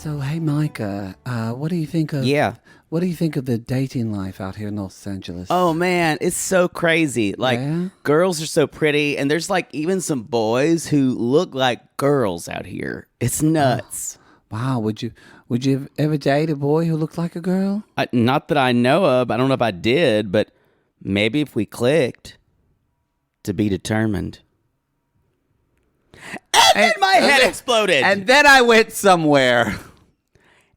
So, hey, Micah, what do you think of? Yeah. What do you think of the dating life out here in Los Angeles? Oh man, it's so crazy. Like girls are so pretty, and there's like even some boys who look like girls out here. It's nuts. Wow, would you ever date a boy who looked like a girl? Not that I know of. I don't know if I did, but maybe if we clicked. To be determined. And then my head exploded. And then I went somewhere.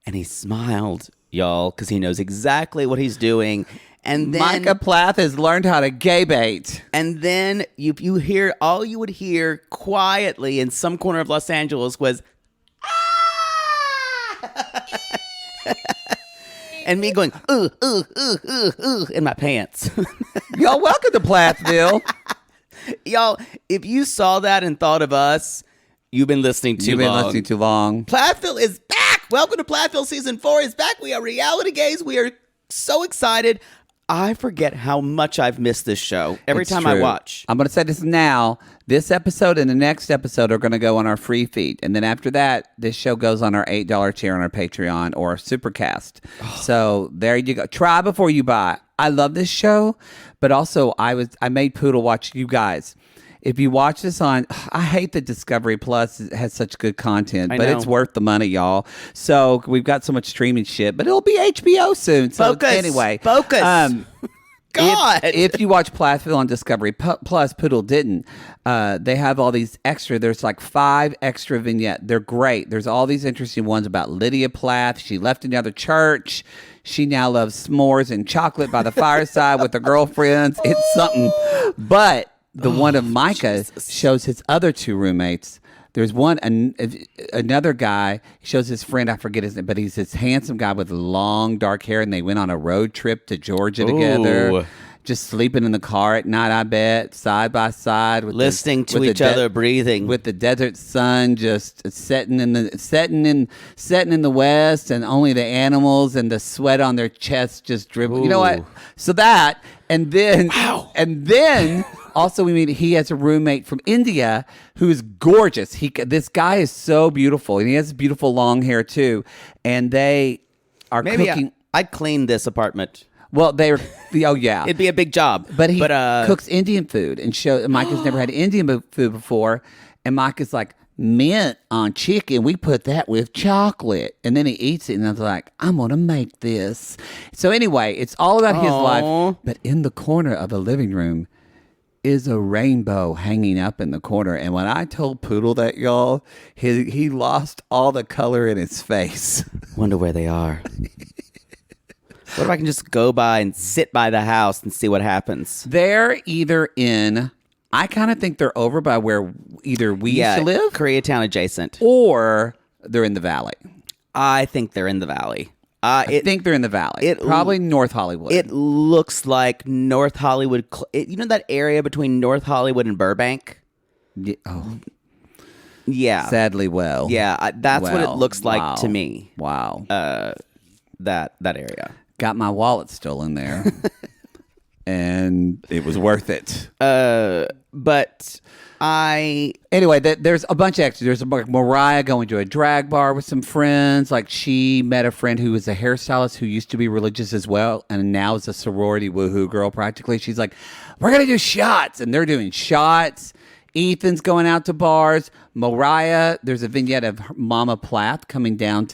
And he smiled, y'all, because he knows exactly what he's doing. And then Micah Plath has learned how to gay bait. And then you hear, all you would hear quietly in some corner of Los Angeles was, ah! And me going, in my pants. Y'all, welcome to Plathville. Y'all, if you saw that and thought of us, you've been listening too long. You've been listening too long. Plathville is back. Welcome to Plathville Season 4 is back. We are reality gays. We are so excited. I forget how much I've missed this show every time I watch. I'm going to say this now. This episode and the next episode are going to go on our free feed. And then after that, this show goes on our $8 tier on our Patreon or Supercast. So there you go. Try before you buy. I love this show, but also I made Poodle watch you guys. If you watch this on, I hate that Discovery Plus has such good content, but it's worth the money, y'all. So we've got so much streaming shit, but it'll be HBO soon. So anyway, focus. God, if you watch Plathville on Discovery Plus, Poodle didn't. They have all these extra. There's like 5 extra vignettes. They're great. There's all these interesting ones about Lydia Plath. She left another church. She now loves s'mores and chocolate by the fireside with her girlfriends. It's something. But the one of Micah shows his other 2 roommates. There's one, another guy, he shows his friend, I forget his name, but he's this handsome guy with long dark hair, and they went on a road trip to Georgia together. Just sleeping in the car at night, I bet, side by side, with listening to each other breathing, with the desert sun just setting in the west, and only the animals and the sweat on their chests just dribbling. You know what? So that, and then also we meet. He has a roommate from India who is gorgeous. This guy is so beautiful, and he has beautiful long hair too. And they are cooking. I'd clean this apartment. Well, yeah. It'd be a big job. But he cooks Indian food, and Micah's never had Indian food before, and Micah's like, mint on chicken, we put that with chocolate. And then he eats it, and I was like, I'm going to make this. So anyway, it's all about his life. But in the corner of the living room is a rainbow hanging up in the corner. And when I told Poodle that, y'all, he lost all the color in his face. Wonder where they are. What if I can just go by and sit by the house and see what happens? They're either in, I kind of think they're over by where either we used to live. Koreatown adjacent. Or they're in the valley. I think they're in the valley. I think they're in the valley. Probably North Hollywood. It looks like North Hollywood. You know that area between North Hollywood and Burbank? Yeah. Sadly, well. Yeah, that's what it looks like to me. Wow. That area. Got my wallet stolen there. And it was worth it. But Anyway, there's a bunch of extras. There's Moriah going to a drag bar with some friends. Like, she met a friend who was a hairstylist who used to be religious as well, and now is a sorority woohoo girl practically. She's like, we're going to do shots. And they're doing shots. Ethan's going out to bars. Moriah, there's a vignette of Mama Plath coming down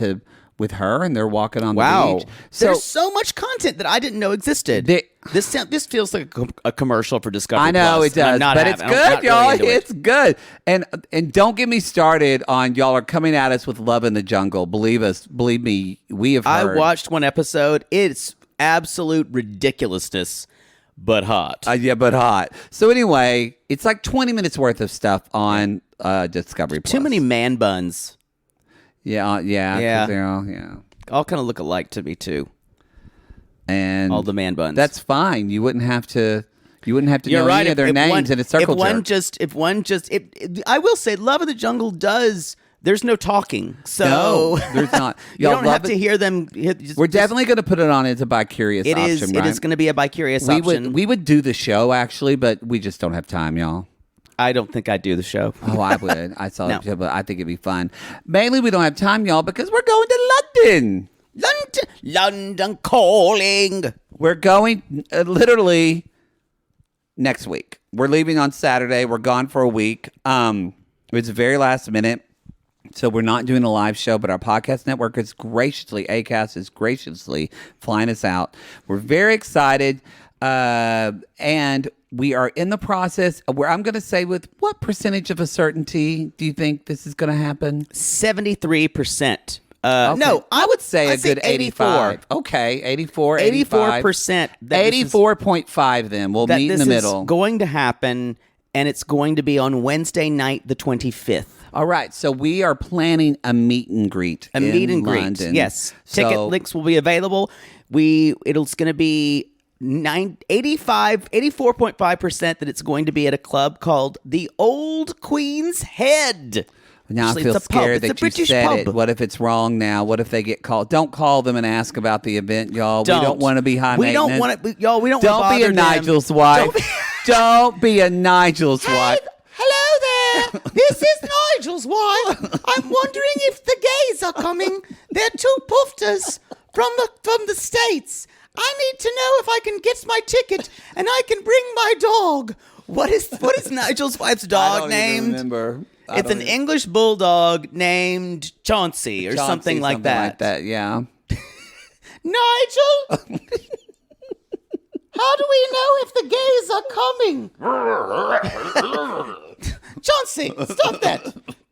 with her, and they're walking on the beach. There's so much content that I didn't know existed. This feels like a commercial for Discovery I know Plus, it does, but it's good, y'all. It's good. And don't get me started on y'all are coming at us with Love in the Jungle. Believe me, we have heard. I watched one episode. It's absolute ridiculousness, but hot. Yeah, but hot. So anyway, it's like 20 minutes worth of stuff on Discovery Plus. Too many man buns. Yeah. They're all kind of look alike to me too. And all the man buns. That's fine. You wouldn't have to know any of their names in a circle jerk. I will say, Love of the Jungle does. There's no talking, so no, there's not. You don't have to hear them. We're definitely going to put it on as a bi-curious option. It is going to be a bi-curious option. We would do the show actually, but we just don't have time, y'all. I don't think I'd do the show. Oh, I would. I saw No. it, but I think it'd be fun. Mainly, we don't have time, y'all, because we're going to London. London calling. We're going literally next week. We're leaving on Saturday. We're gone for a week. It's very last minute. So we're not doing a live show, but our podcast network is Acast is graciously flying us out. We're very excited. And we are in the process where I'm going to say, with what percentage of a certainty do you think this is going to happen? 73%. Okay. No, I would say a good 85. 84. Okay, 84, 85. 84%. 84.5 then. We'll meet in the middle. Is going to happen, and it's going to be on Wednesday night, the 25th. All right, so we are planning a meet and greet in London. Yes. Ticket links will be available. It's going to be 84.5% that it's going to be at a club called the Old Queen's Head. Now Actually, I feel it's a pub. scared It's a that you British said pub. it. What if it's wrong now? What if they get called? Don't call them and ask about the event, y'all. We don't want to be high maintenance. We don't want to, y'all. We don't Don't want to be a bother them. Nigel's wife. Don't be a Nigel's wife. Hello there. This is Nigel's wife. I'm wondering if the gays are coming. They're two poofters from the States. I need to know if I can get my ticket and I can bring my dog. What is Nigel's wife's dog named? Even remember. It's an English bulldog named Chauncey or something like that. Yeah. Nigel, how do we know if the gays are coming? Chauncey, stop that.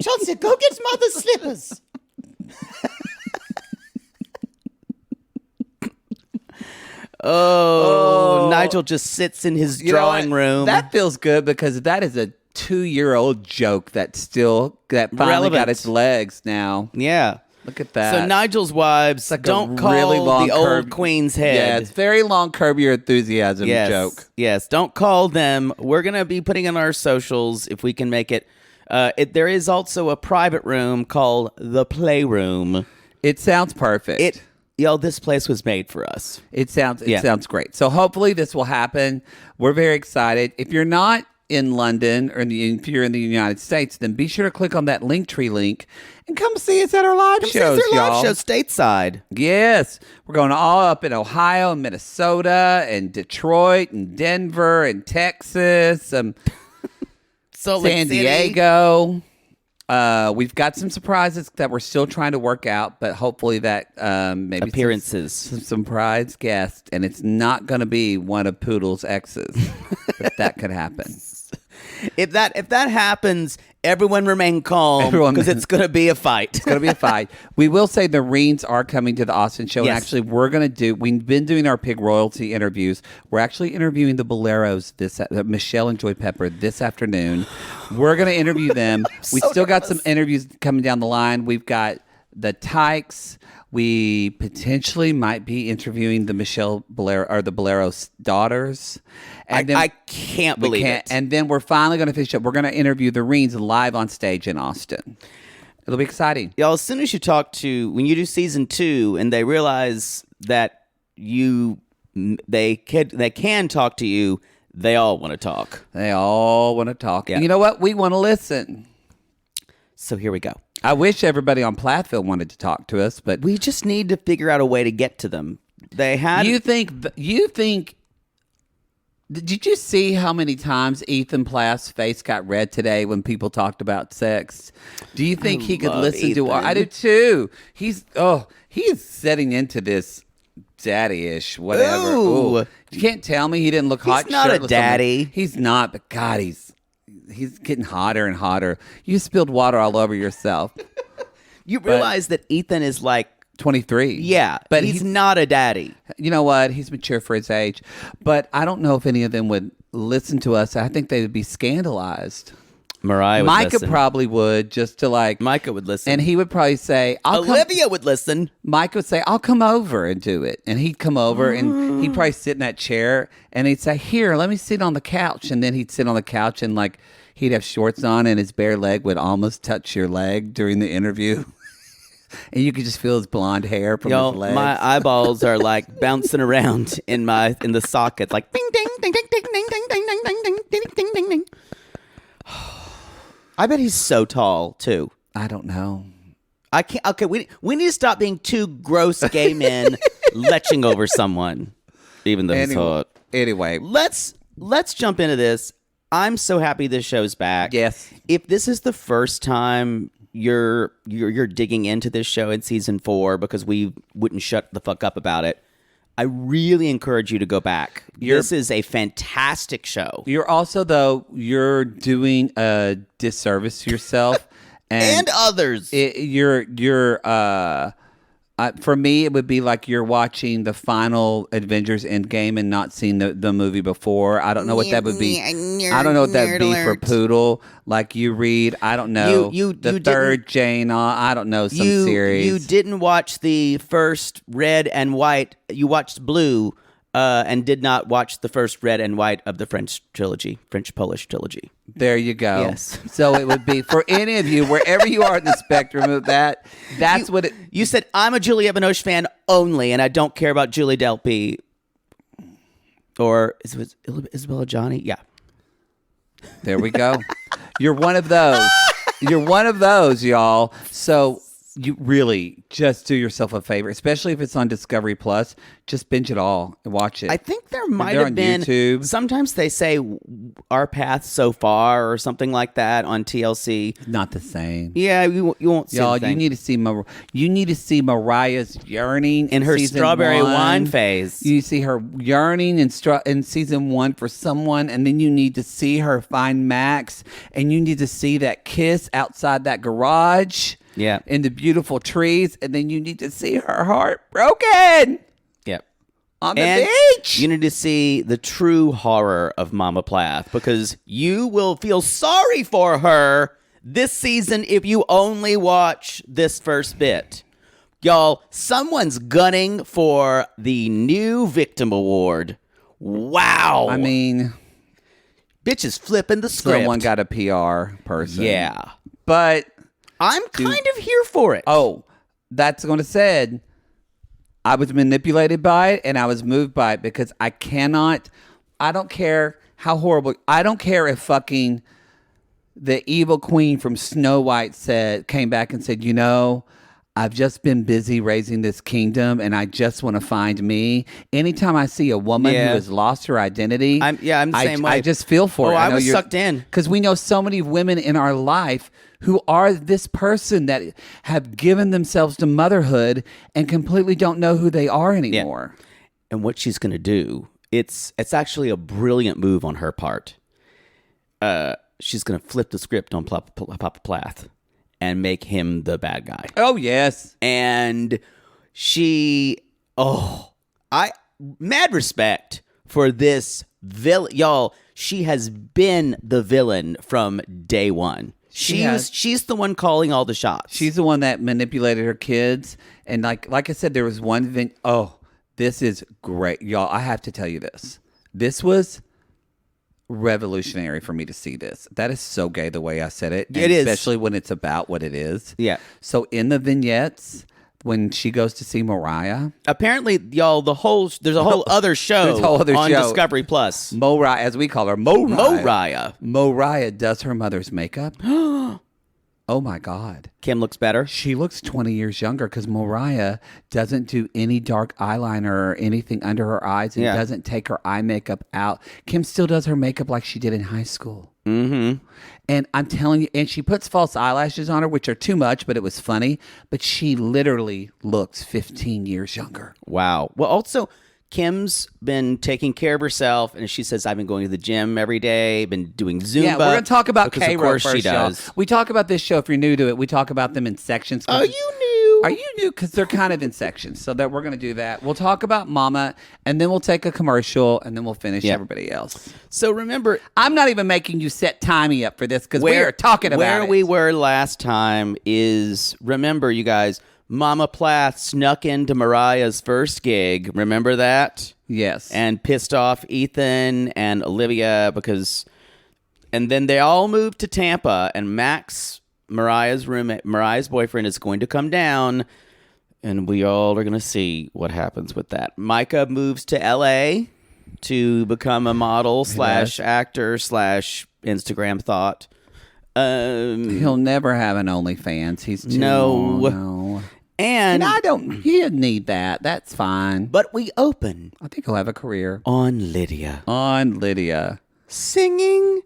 Chauncey, go get mother's slippers. Nigel just sits in his drawing room. That feels good because that is a 2-year-old joke that finally Relevant. got its legs now. Yeah. Look at that. So Nigel's wives, like don't a call really long the curb- Old Queen's Head. Yeah, it's very long Curb Your Enthusiasm joke. Yes, don't call them. We're going to be putting in our socials if we can make it. There is also a private room called the Playroom. It sounds perfect. This place was made for us. It sounds great. So hopefully this will happen. We're very excited. If you're not in London or if you're in the United States, then be sure to click on that Linktree link and come see us at our live shows, Come see us at our y'all. live show stateside. Yes, we're going all up in Ohio and Minnesota and Detroit and Denver and Texas, San Diego. We've got some surprises that we're still trying to work out, but hopefully that maybe appearances, some surprise guest, and it's not going to be one of Poodle's exes, but that could happen. If that happens, everyone remain calm because it's going to be a fight. It's going to be a fight. We will say the Reens are coming to the Austin show. Yes. And actually, we've been doing our pig royalty interviews. We're actually interviewing the Boleros, Michelle and Joy Pepper, this afternoon. We're going to interview them. We still got some interviews coming down the line. We've got the Tykes. We potentially might be interviewing the Michelle Bolero or the Bolero's daughters. And I can't believe it. And then we're finally going to finish up. We're going to interview the Reens live on stage in Austin. It'll be exciting. Y'all, as soon as you talk when you do season 2 and they realize that they can talk to you, they all want to talk. They all want to talk. Yeah. You know what? We want to listen. So here we go. I wish everybody on Plathville wanted to talk to us, but We just need to figure out a way to get to them. They had. you think? Did you see how many times Ethan Plath's face got red today when people talked about sex? Do you think he could love listen to our? Ethan. I do too. He is setting into this daddy-ish whatever. Ooh. You can't tell me he didn't look hot. He's not a shirtless on the- daddy. He's not, but God, he's getting hotter and hotter. You spilled water all over yourself. You realize that Ethan is like 23. Yeah, but he's not a daddy. You know what? He's mature for his age. But I don't know if any of them would listen to us. I think they would be scandalized. Moriah would Micah listen. probably would, just to like. Micah would listen. And he would probably say, Olivia would listen. Micah would say, I'll come over and do it. And he'd come over and he'd probably sit in that chair and he'd say, here, let me sit on the couch. And then he'd sit on the couch and like he'd have shorts on and his bare leg would almost touch your leg during the interview. And you could just feel his blonde hair from his legs. My eyeballs are like bouncing around in the sockets, like ding ding ding ding ding ding ding ding ding ding ding ding ding ding. I bet he's so tall too. I don't know. I can't. Okay, we need to stop being two gross gay men leching over someone, even though he's hot. Anyway, let's jump into this. I'm so happy this show's back. Yes. If this is the first time you're digging into this show in season 4 because we wouldn't shut the fuck up about it, I really encourage you to go back. This is a fantastic show. You're also, though, you're doing a disservice to yourself and others. For me, it would be like you're watching the final Avengers Endgame and not seeing the movie before. I don't know what that would be. I don't know what that would be for Poodle. Like you read, I don't know, the third Jane. I don't know, some series. You didn't watch the first Red and White. You watched Blue and did not watch the first Red and White of the French-Polish trilogy. There you go. Yes. So it would be for any of you, wherever you are in the spectrum of that, that's what it... You said, I'm a Juliette Binoche fan only, and I don't care about Julie Delpy. Or is it Isabella Johnny? Yeah. There we go. You're one of those. You're one of those, y'all. So you really just do yourself a favor, especially if it's on Discovery Plus. Just binge it all and watch it. I think there might have been YouTube. Sometimes they say Our Path So Far or something like that on TLC. Not the same. Yeah, you won't see y'all. the thing. You need to see Mariah's yearning in her strawberry 1. wine phase. You see her yearning in season 1 for someone, and then you need to see her find Max, and you need to see that kiss outside that garage. Yeah. In the beautiful trees, and then you need to see her heart broken. Yep. On the beach. You need to see the true horror of Mama Plath, because you will feel sorry for her this season if you only watch this first bit. Y'all, someone's gunning for the new victim award. Wow. I mean, bitch is flipping the script. Someone got a PR person. Yeah. But I'm kind of here for it. Oh, that's going to said, I was manipulated by it and I was moved by it because I don't care how horrible, I don't care if fucking the evil queen from Snow White came back and said, I've just been busy raising this kingdom and I just want to find me. Anytime I see a woman who has lost her identity, I'm the same way. I just feel for it. I was sucked in. Because we know so many women in our life who are this person that have given themselves to motherhood and completely don't know who they are anymore. Yeah. And what she's going to do, it's actually a brilliant move on her part. She's going to flip the script on Papa Plath and make him the bad guy. Oh, yes. And mad respect for this villain. Y'all, she has been the villain from day one. She's the one calling all the shots. She's the one that manipulated her kids. And like I said, there was one thing. Oh, this is great. Y'all, I have to tell you this. This was revolutionary for me to see this. That is so gay the way I said it. It is. Especially when it's about what it is. Yeah. So in the vignettes, when she goes to see Moriah. Apparently, y'all, there's a whole other show on Discovery Plus. Moriah, as we call her, Moriah. Moriah. Moriah does her mother's makeup. Oh my God. Kim looks better. She looks 20 years younger because Moriah doesn't do any dark eyeliner or anything under her eyes and doesn't take her eye makeup out. Kim still does her makeup like she did in high school. Mm-hmm. And I'm telling you, and she puts false eyelashes on her, which are too much, but it was funny. But she literally looks 15 years younger. Wow. Well, also, Kim's been taking care of herself, and she says, I've been going to the gym every day, been doing Zumba. Yeah, we're going to talk about K-Row of course first, she does. y'all. We talk about this show, if you're new to it, we talk about them in sections. Are you new? Are you new? Because they're kind of in sections, so that we're going to do that. We'll talk about Mama, and then we'll take a commercial, and then we'll finish everybody else. So remember, I'm not even making you set timey up for this, because we are talking about where it. we were last time is, remember, you guys, Mama Plath snuck into Mariah's first gig. Remember that? Yes. And pissed off Ethan and Olivia and then they all moved to Tampa, and Max, Mariah's roommate, Mariah's boyfriend, is going to come down, and we all are going to see what happens with that. Micah moves to LA to become a model / actor / Instagram thought. He'll never have an OnlyFans. He's too no. And I don't. He didn't need that. That's fine. But we open I think he'll have a career on Lydia. Singing,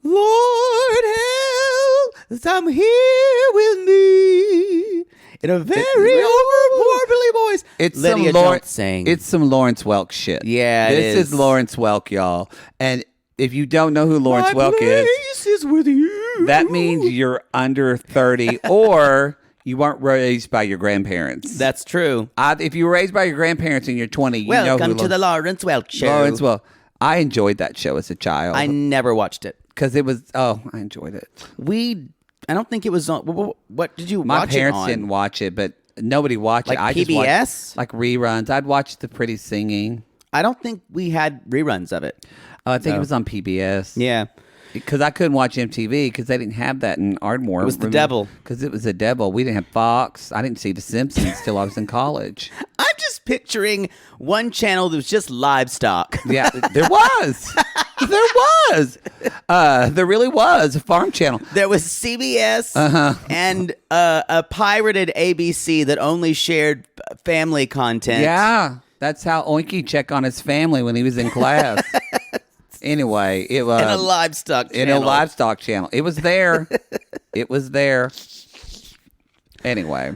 Lord help, I'm here with me. In a very overboardly voice. It's Lydia, don't sing. It's some Lawrence Welk shit. Yeah, this is Lawrence Welk, y'all. And if you don't know who Lawrence Welk is with you. That means you're under 30 or you weren't raised by your grandparents. That's true. If you were raised by your grandparents and you're 20, you know who Welcome to the Lawrence Welk Show. Lawrence Welk. I enjoyed that show as a child. I never watched it. Because it was, I enjoyed it. I don't think it was on, what did you watch it on? My parents didn't watch it, but nobody watched it. I PBS? just watched, like reruns. I'd watch The Pretty Singing. I don't think we had reruns of it. I think it was on PBS. Yeah. Because I couldn't watch MTV because they didn't have that in Ardmore. It was the devil. Because it was the devil. We didn't have Fox. I didn't see The Simpsons till I was in college. I'm just picturing one channel that was just livestock. Yeah, there was. There was. There really was a farm channel. There was CBS and a pirated ABC that only shared family content. Yeah, that's how Oinky checked on his family when he was in class. Anyway, it was in a livestock channel. In a livestock channel. It was there. It was there. Anyway.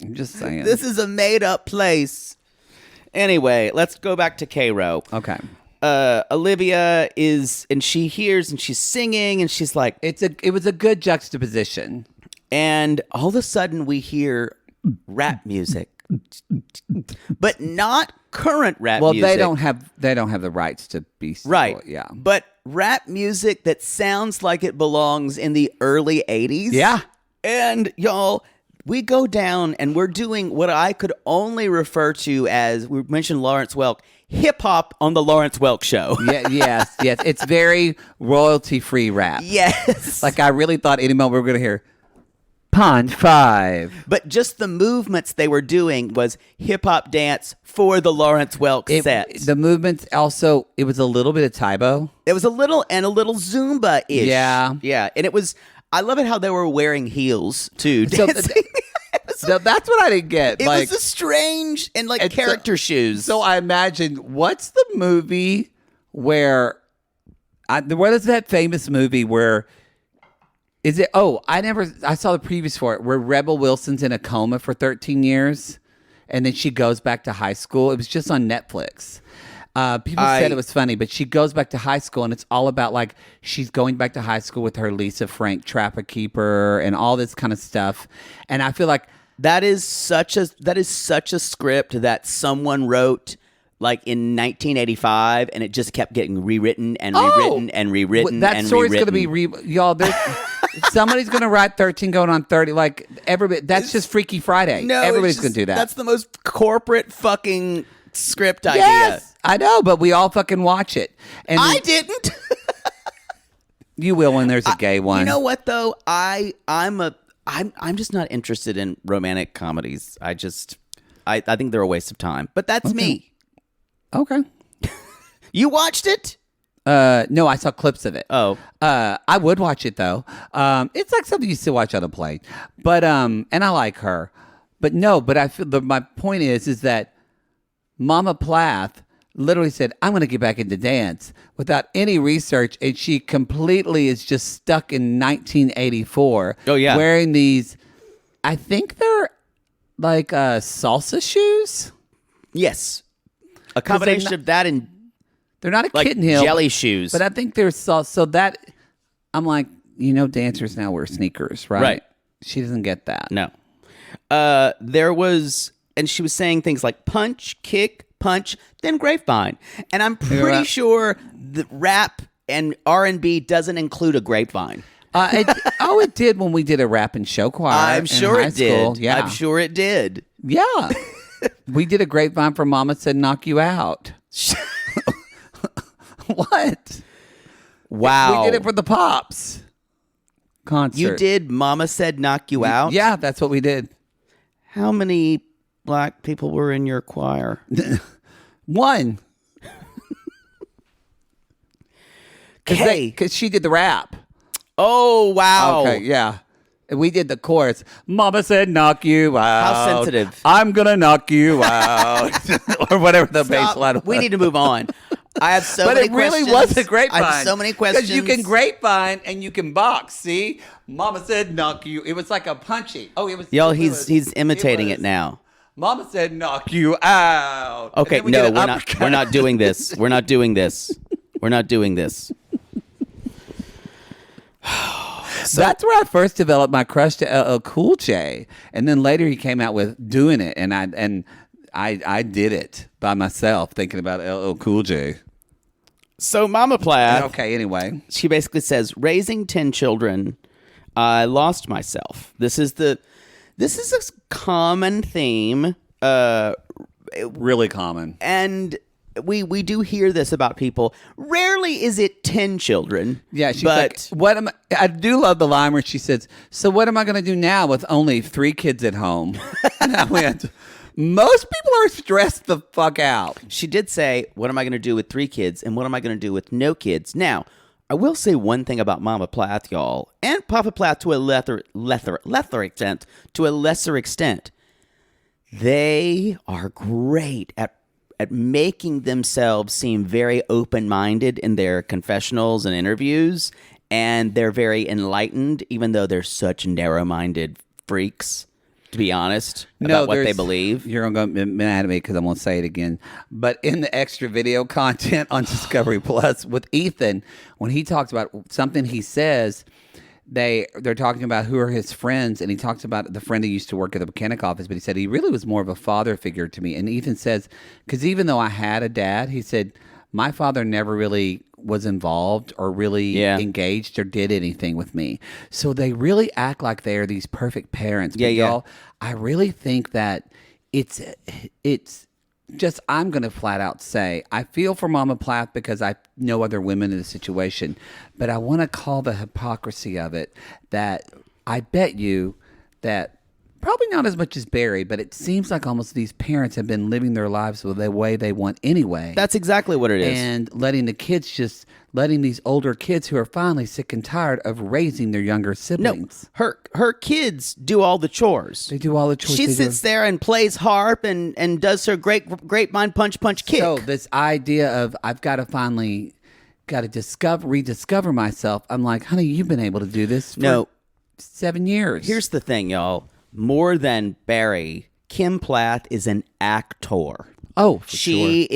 I'm just saying. This is a made-up place. Anyway, let's go back to Cairo. Okay. Olivia and she hears and she's singing and she's like... It was a good juxtaposition. And all of a sudden we hear rap music. But not current rap music. Well, they don't have the rights to be right. Yeah. But rap music that sounds like it belongs in the early 80s. Yeah. And y'all, we go down and we're doing what I could only refer to as, we mentioned Lawrence Welk, hip hop on the Lawrence Welk Show. Yeah, yes. It's very royalty-free rap. Yes. Like I really thought any moment we were going to hear Pond 5. But just the movements they were doing was hip-hop dance for the Lawrence Welk set. The movements also, it was a little bit of Tybo. It was a little Zumba-ish. Yeah. Yeah, and it was, I love it how they were wearing heels, too, dancing. So that's what I didn't get. It was a strange, and character shoes. So I imagine, what's the movie where, what is that famous movie where, is it? Oh, I saw the previews for it where Rebel Wilson's in a coma for 13 years and then she goes back to high school. It was just on Netflix. People said it was funny, but she goes back to high school and it's all about like she's going back to high school with her Lisa Frank Trapper Keeper and all this kind of stuff. And I feel like that is such a script that someone wrote like in 1985, and it just kept getting rewritten and rewritten and rewritten. That story's going to be y'all. Somebody's going to write 13 going on 30. Like everybody, that's just Freaky Friday. No, everybody's going to do that. That's the most corporate fucking script idea. Yes, I know, but we all fucking watch it. And I didn't. You will when there's a gay one. You know what though? I'm just not interested in romantic comedies. I think they're a waste of time. But that's me. Okay. You watched it? No, I saw clips of it. Oh. I would watch it though. It's like something you still watch on a plane. But and I like her. But I feel my point is that Mama Plath literally said, I'm going to get back into dance without any research, and she completely is just stuck in 1984. Oh yeah. Wearing these, I think they're like salsa shoes. Yes. A combination of that and they're not a like kitten heel jelly shoes, but I think they're so that I'm like, dancers now wear sneakers, right? Right. She doesn't get that. No. There was, and she was saying things like punch, kick, punch, then grapevine, and I'm pretty sure the rap and R&B doesn't include a grapevine. It did when we did a rap and show choir. I'm sure it did. Yeah, I'm sure it did. Yeah. We did a grapevine for Mama Said Knock You Out. What? Wow. We did it for the Pops concert. You did Mama Said Knock You Out? Yeah, that's what we did. How many black people were in your choir? One. Okay. Because she did the rap. Oh, wow. Okay, yeah. We did the chorus. Mama said, knock you out. How sensitive. I'm going to knock you out. Or whatever the bass line was. We need to move on. I have so many questions. But it really was a grapevine. I have so many questions. Because you can grapevine and you can box. See? Mama said, knock you. It was like a punchy. Oh, it was. Y'all, he's imitating it now. Mama said, knock you out. Okay, no, we're not doing this. We're not doing this. We're not doing this. That's where I first developed my crush to LL Cool J, and then later he came out with doing it, and I did it by myself, thinking about LL Cool J. So Mama Plath, Okay, anyway, she basically says, raising 10 children, I lost myself. This is a common theme, really common. and we do hear this about people. Rarely is it 10 children. Yeah, she's like, I do love the line where she says, so what am I going to do now with only 3 kids at home? Most people are stressed the fuck out. She did say, what am I going to do with 3 kids, and what am I going to do with no kids? Now, I will say one thing about Mama Plath, y'all, and Papa Plath to a lesser extent. They are great at making themselves seem very open-minded in their confessionals and interviews, and they're very enlightened, even though they're such narrow-minded freaks, to be honest, about what they believe. You're going to get mad at me because I'm going to say it again. But in the extra video content on Discovery Plus with Ethan, when he talks about something he says, they're talking about who are his friends, and he talks about the friend he used to work at the mechanic office, but he said he really was more of a father figure to me. And Ethan says, because even though I had a dad, he said, my father never really was involved or really engaged or did anything with me. So they really act like they are these perfect parents. But y'all, I really think that it's just, I'm going to flat out say, I feel for Mama Plath because I know other women in the situation, but I want to call the hypocrisy of it that I bet you that probably not as much as Barry, but it seems like almost these parents have been living their lives the way they want anyway. That's exactly what it is. And letting these older kids who are finally sick and tired of raising their younger siblings. No, her kids do all the chores. They do all the chores. She sits there and plays harp and does her grapevine punch kick. So this idea of I've got to finally rediscover myself. I'm like, honey, you've been able to do this for 7 years. Here's the thing, y'all. More than Barry, Kim Plath is an actor. Oh, for she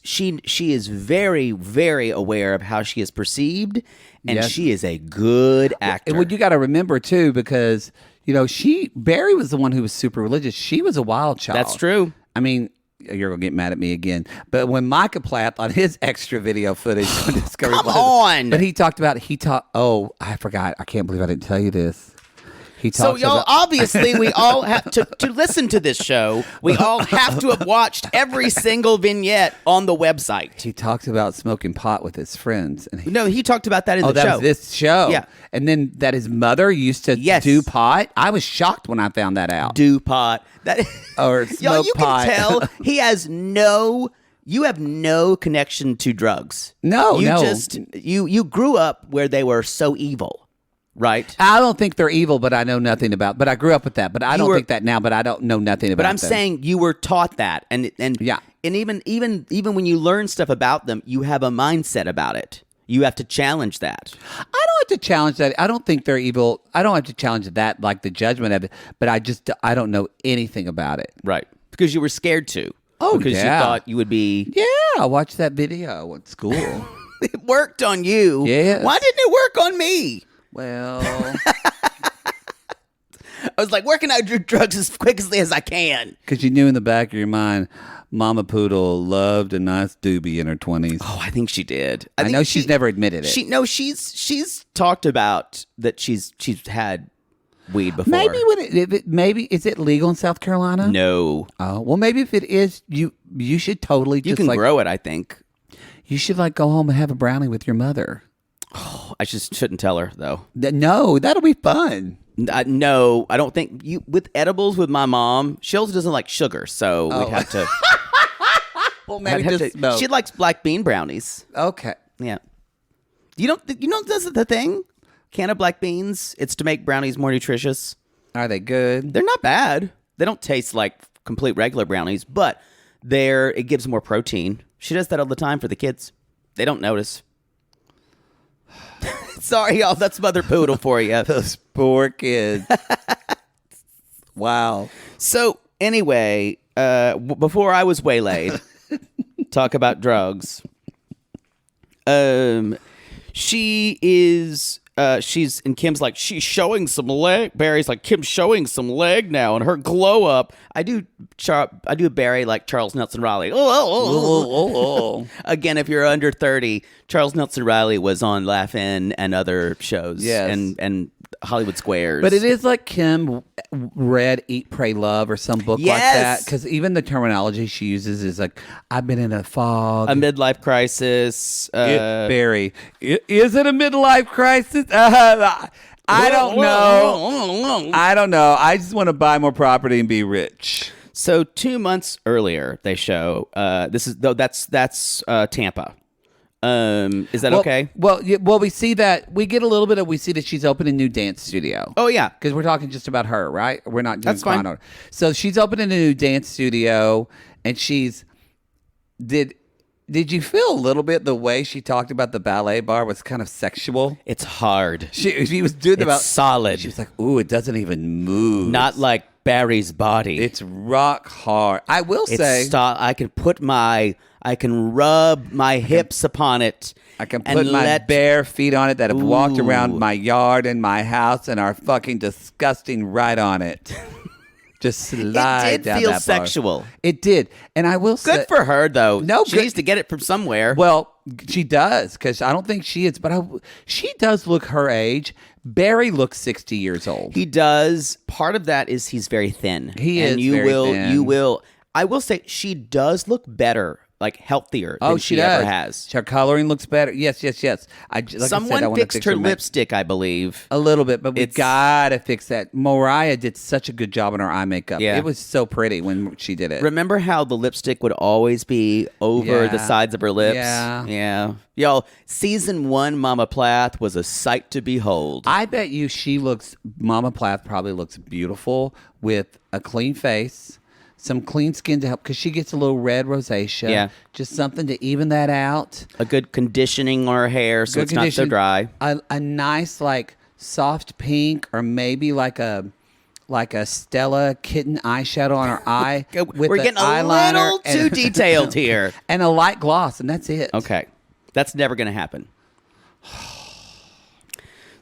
sure. She is very, very aware of how she is perceived, and she is a good actor. Well, you got to remember too, because Barry was the one who was super religious. She was a wild child. That's true. I mean, you're gonna get mad at me again, but when Micah Plath on his extra video footage on Discovery Come on, but he talked. Oh, I forgot. I can't believe I didn't tell you this. So, y'all, obviously, we all have to listen to this show. We all have to have watched every single vignette on the website. He talks about smoking pot with his friends. And he talked about that in the show. Oh, that was this show. Yeah. And then that his mother used to do pot. I was shocked when I found that out. Do pot. Or smoke y'all, you pot. can tell he has you have no connection to drugs. No. You grew up where they were so evil. Right. I don't think they're evil, but I know nothing about. But I grew up with that. But I don't think that now. But I don't know nothing about. But I'm saying you were taught that, and yeah. And even when you learn stuff about them, you have a mindset about it. You have to challenge that. I don't have to challenge that. I don't think they're evil. I don't have to challenge that, like the judgment of it. But I don't know anything about it. Right. Because you were scared to. Oh, because you thought you would be. Yeah, I watched that video at school. It worked on you. Yes. Why didn't it work on me? Well, I was like working out drugs as quickly as I can. Because you knew in the back of your mind, Mama Poodle loved a nice doobie in her 20s. Oh, I think she did. I know she's never admitted it. She's talked about that she's had weed before. Maybe is it legal in South Carolina? No. Oh, well, maybe if it is, you should totally. You can grow it. I think you should go home and have a brownie with your mother. Oh, I just shouldn't tell her though. No, that'll be fun. No, I don't think with edibles with my mom. She also doesn't like sugar, so we'd have to. Well, maybe just smoke. She likes black bean brownies. Okay. Yeah. You don't this is the thing? Can of black beans, it's to make brownies more nutritious. Are they good? They're not bad. They don't taste like complete regular brownies, but it gives more protein. She does that all the time for the kids. They don't notice. Sorry, y'all. That's Mother Poodle for you. Those poor kids. Wow. So anyway, before I was waylaid, talk about drugs. She is. She's and Kim's like she's showing some leg. Barry's like Kim's showing some leg now, and her glow up. I do Barry like Charles Nelson Riley. Again, if you're under 30, Charles Nelson Riley was on Laugh-In and other shows. Yes. and Hollywood Squares. But it is like Kim read Eat, Pray, Love or some book like that. Because even the terminology she uses is like, I've been in a fog. A midlife crisis. Barry, is it a midlife crisis? I don't know. I don't know. I just want to buy more property and be rich. So 2 months earlier, they show that's Tampa. Is that okay? Well, we see that we get a little bit of. We see that she's opening a new dance studio. Oh yeah, because we're talking just about her, right? We're not doing that's fine. Order. So she's opening a new dance studio, and did you feel a little bit the way she talked about the ballet bar was kind of sexual? It's hard. She was doing about solid. She was like, "Ooh, it doesn't even move." Not like Barry's body. It's rock hard. I will say, I can rub my hips upon it. I can put my bare feet on it that have walked around my yard and my house and are fucking disgusting right on it. Just slide down that bar. It did feel sexual. It did. And I will say... Good for her, though. No, she needs to get it from somewhere. Well, she does, because I don't think she is, but she does look her age. Barry looks 60 years old. He does. Part of that is he's very thin. He is very thin. I will say she does look better, like healthier than she ever has. Her coloring looks better. Yes. Someone fixed her lipstick, I believe. A little bit, but we gotta fix that. Moriah did such a good job on her eye makeup. Yeah. It was so pretty when she did it. Remember how the lipstick would always be over the sides of her lips? Yeah. Y'all, season 1 Mama Plath was a sight to behold. I bet you Mama Plath probably looks beautiful with a clean face. Some clean skin to help, because she gets a little red rosacea. Yeah. Just something to even that out. A good conditioning on her hair so it's not so dry. A nice, like, soft pink, or maybe like a Stella kitten eyeshadow on her eye. We're getting a little too detailed here. And a light gloss, and that's it. Okay. That's never going to happen.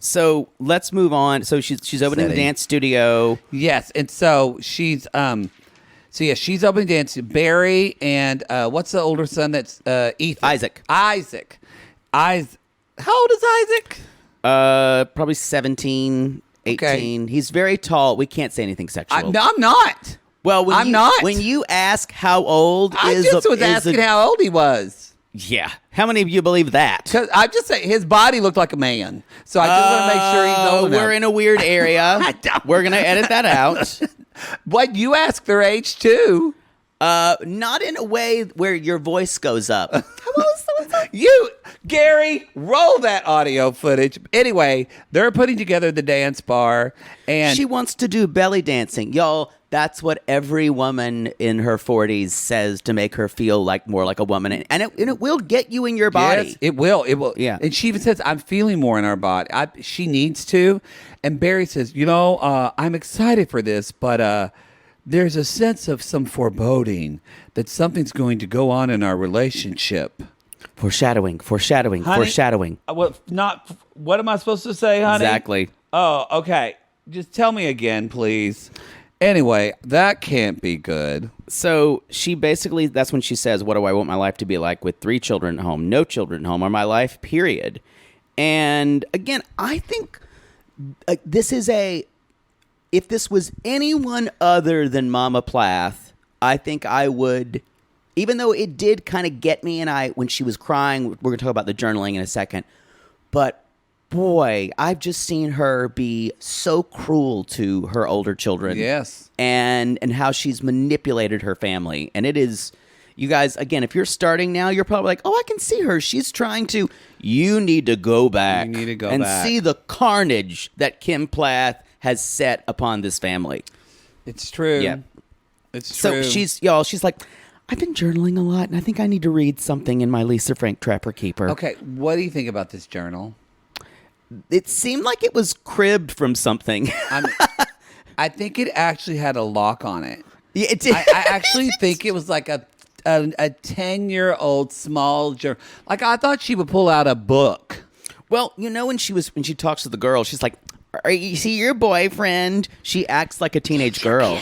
So let's move on. So she's opening the dance studio. Yes, and so she's... she's opening dance. Barry and what's the older son? That's Ethan. Isaac. How old is Isaac? Probably 17, 18. Okay. He's very tall. We can't say anything sexual. No, I'm not. Well, when you ask how old I just was asking how old he was. Yeah. How many of you believe that? Because I just say his body looked like a man. So I just want to make sure he's old enough. We're in a weird area. We're going to edit that out. But you ask their age too. Not in a way where your voice goes up. Gary, roll that audio footage. Anyway, they're putting together the dance bar, and she wants to do belly dancing. Y'all, that's what every woman in her 40s says to make her feel more like a woman. And it will get you in your body. Yes, it will. It will. Yeah. And she even says, I'm feeling more in our body. She needs to. And Barry says, I'm excited for this, but there's a sense of some foreboding that something's going to go on in our relationship. Foreshadowing. Honey, what am I supposed to say, honey? Exactly. Oh, okay. Just tell me again, please. Anyway, that can't be good. So that's when she says, what do I want my life to be like with 3 children at home, no children at home, or my life, period. And again, I think this is if this was anyone other than Mama Plath, I think I would, even though it did kind of get me, and when she was crying, we're going to talk about the journaling in a second, but boy, I've just seen her be so cruel to her older children. Yes. And how she's manipulated her family. And it is, You guys, again, if you're starting now, you're probably like, oh, I can see her. She's trying to. You need to go back. You need to go and back. see the carnage that Kim Plath has set upon this family. It's true. Yeah. It's So true. she's like, I've been journaling a lot, and I think I need to read something in my Lisa Frank Trapper Keeper. Okay, what do you think about this journal? It seemed like it was cribbed from something. I think it actually had a lock on it. Yeah, it did. I actually think it was like a 10-year-old small journal. Like, I thought she would pull out a book. Well, when she talks to the girl, she's like, you see your boyfriend? She acts like a teenage girl.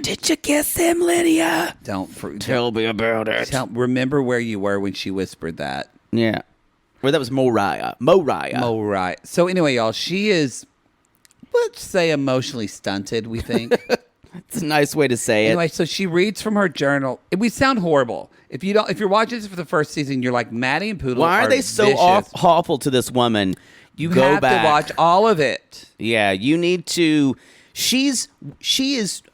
Did you kiss him, Lydia? Tell me about it. Remember where you were when she whispered that. Yeah. Well, that was Moriah. Right. So anyway, y'all, she is, let's say, emotionally stunted, we think. It's a nice way to say it. Anyway, so she reads from her journal. We sound horrible. If you're watching this for the first season, you're like, Maddie and Poodle Why are they so vicious. awful to this woman? You Go have back. to watch all of it. Yeah, you need to. She is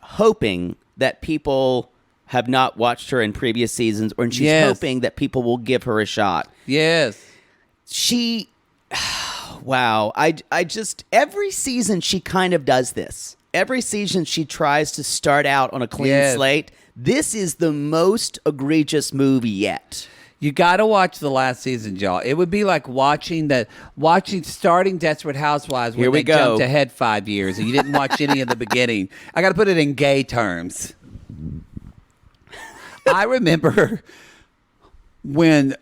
hoping that people have not watched her in previous seasons, and she's Yes. hoping that people will give her a shot. Yes. Wow. I just, every season she kind of does this. Every season she tries to start out on a clean Yes. slate. This is the most egregious movie yet. You got to watch the last season, y'all. It would be like watching starting Desperate Housewives when Here we they go. jumped ahead 5 years and you didn't watch any of the beginning. I got to put it in gay terms. I remember when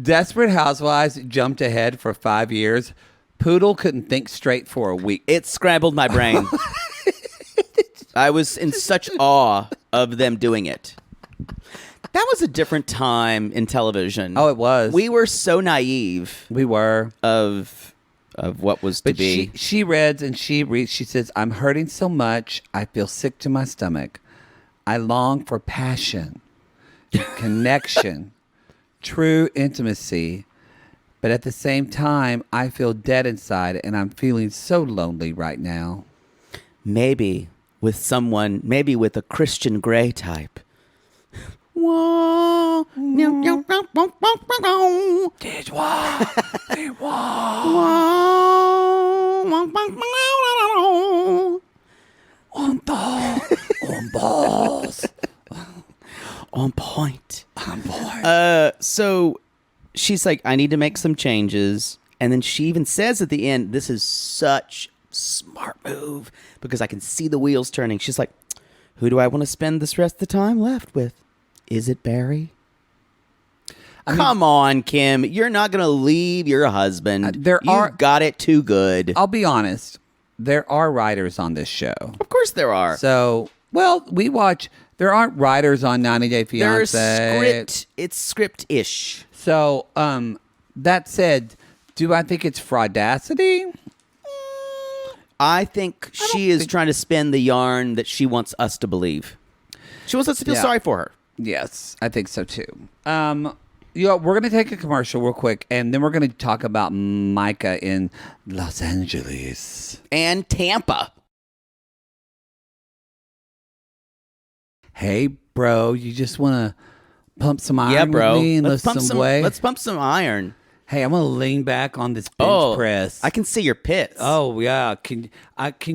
Desperate Housewives jumped ahead for 5 years, Poodle couldn't think straight for a week. It scrambled my brain. I was in such awe of them doing it. That was a different time in television. Oh, it was. We were so naive We were. of what was to But be. she reads and she reads. She says, I'm hurting so much. I feel sick to my stomach. I long for passion, connection, true intimacy. But at the same time, I feel dead inside and I'm feeling so lonely right now. Maybe with a Christian Grey type. Whoa. On balls. On point. On board. So she's like, I need to make some changes. And then she even says at the end, this is such smart move because I can see the wheels turning. She's like, who do I want to spend this rest of the time left with? Is it Barry? Come on, Kim. You're not going to leave your husband. You've got it too good. I'll be honest. There are writers on this show. Of course there are. So, we watch. There aren't writers on 90 Day Fiancé. It's script-ish. So, that said, do I think it's fraudacity? I think she is trying to spin the yarn that she wants us to believe. She wants us to feel sorry for her. Yes, I think so too. We're going to take a commercial real quick, and then we're going to talk about Micah in Los Angeles. And Tampa. Hey, bro, you just want to pump some iron bro. with me and lift some weight? Let's pump some iron. Hey, I'm going to lean back on this bench press. I can see your pits. Oh, yeah. Can you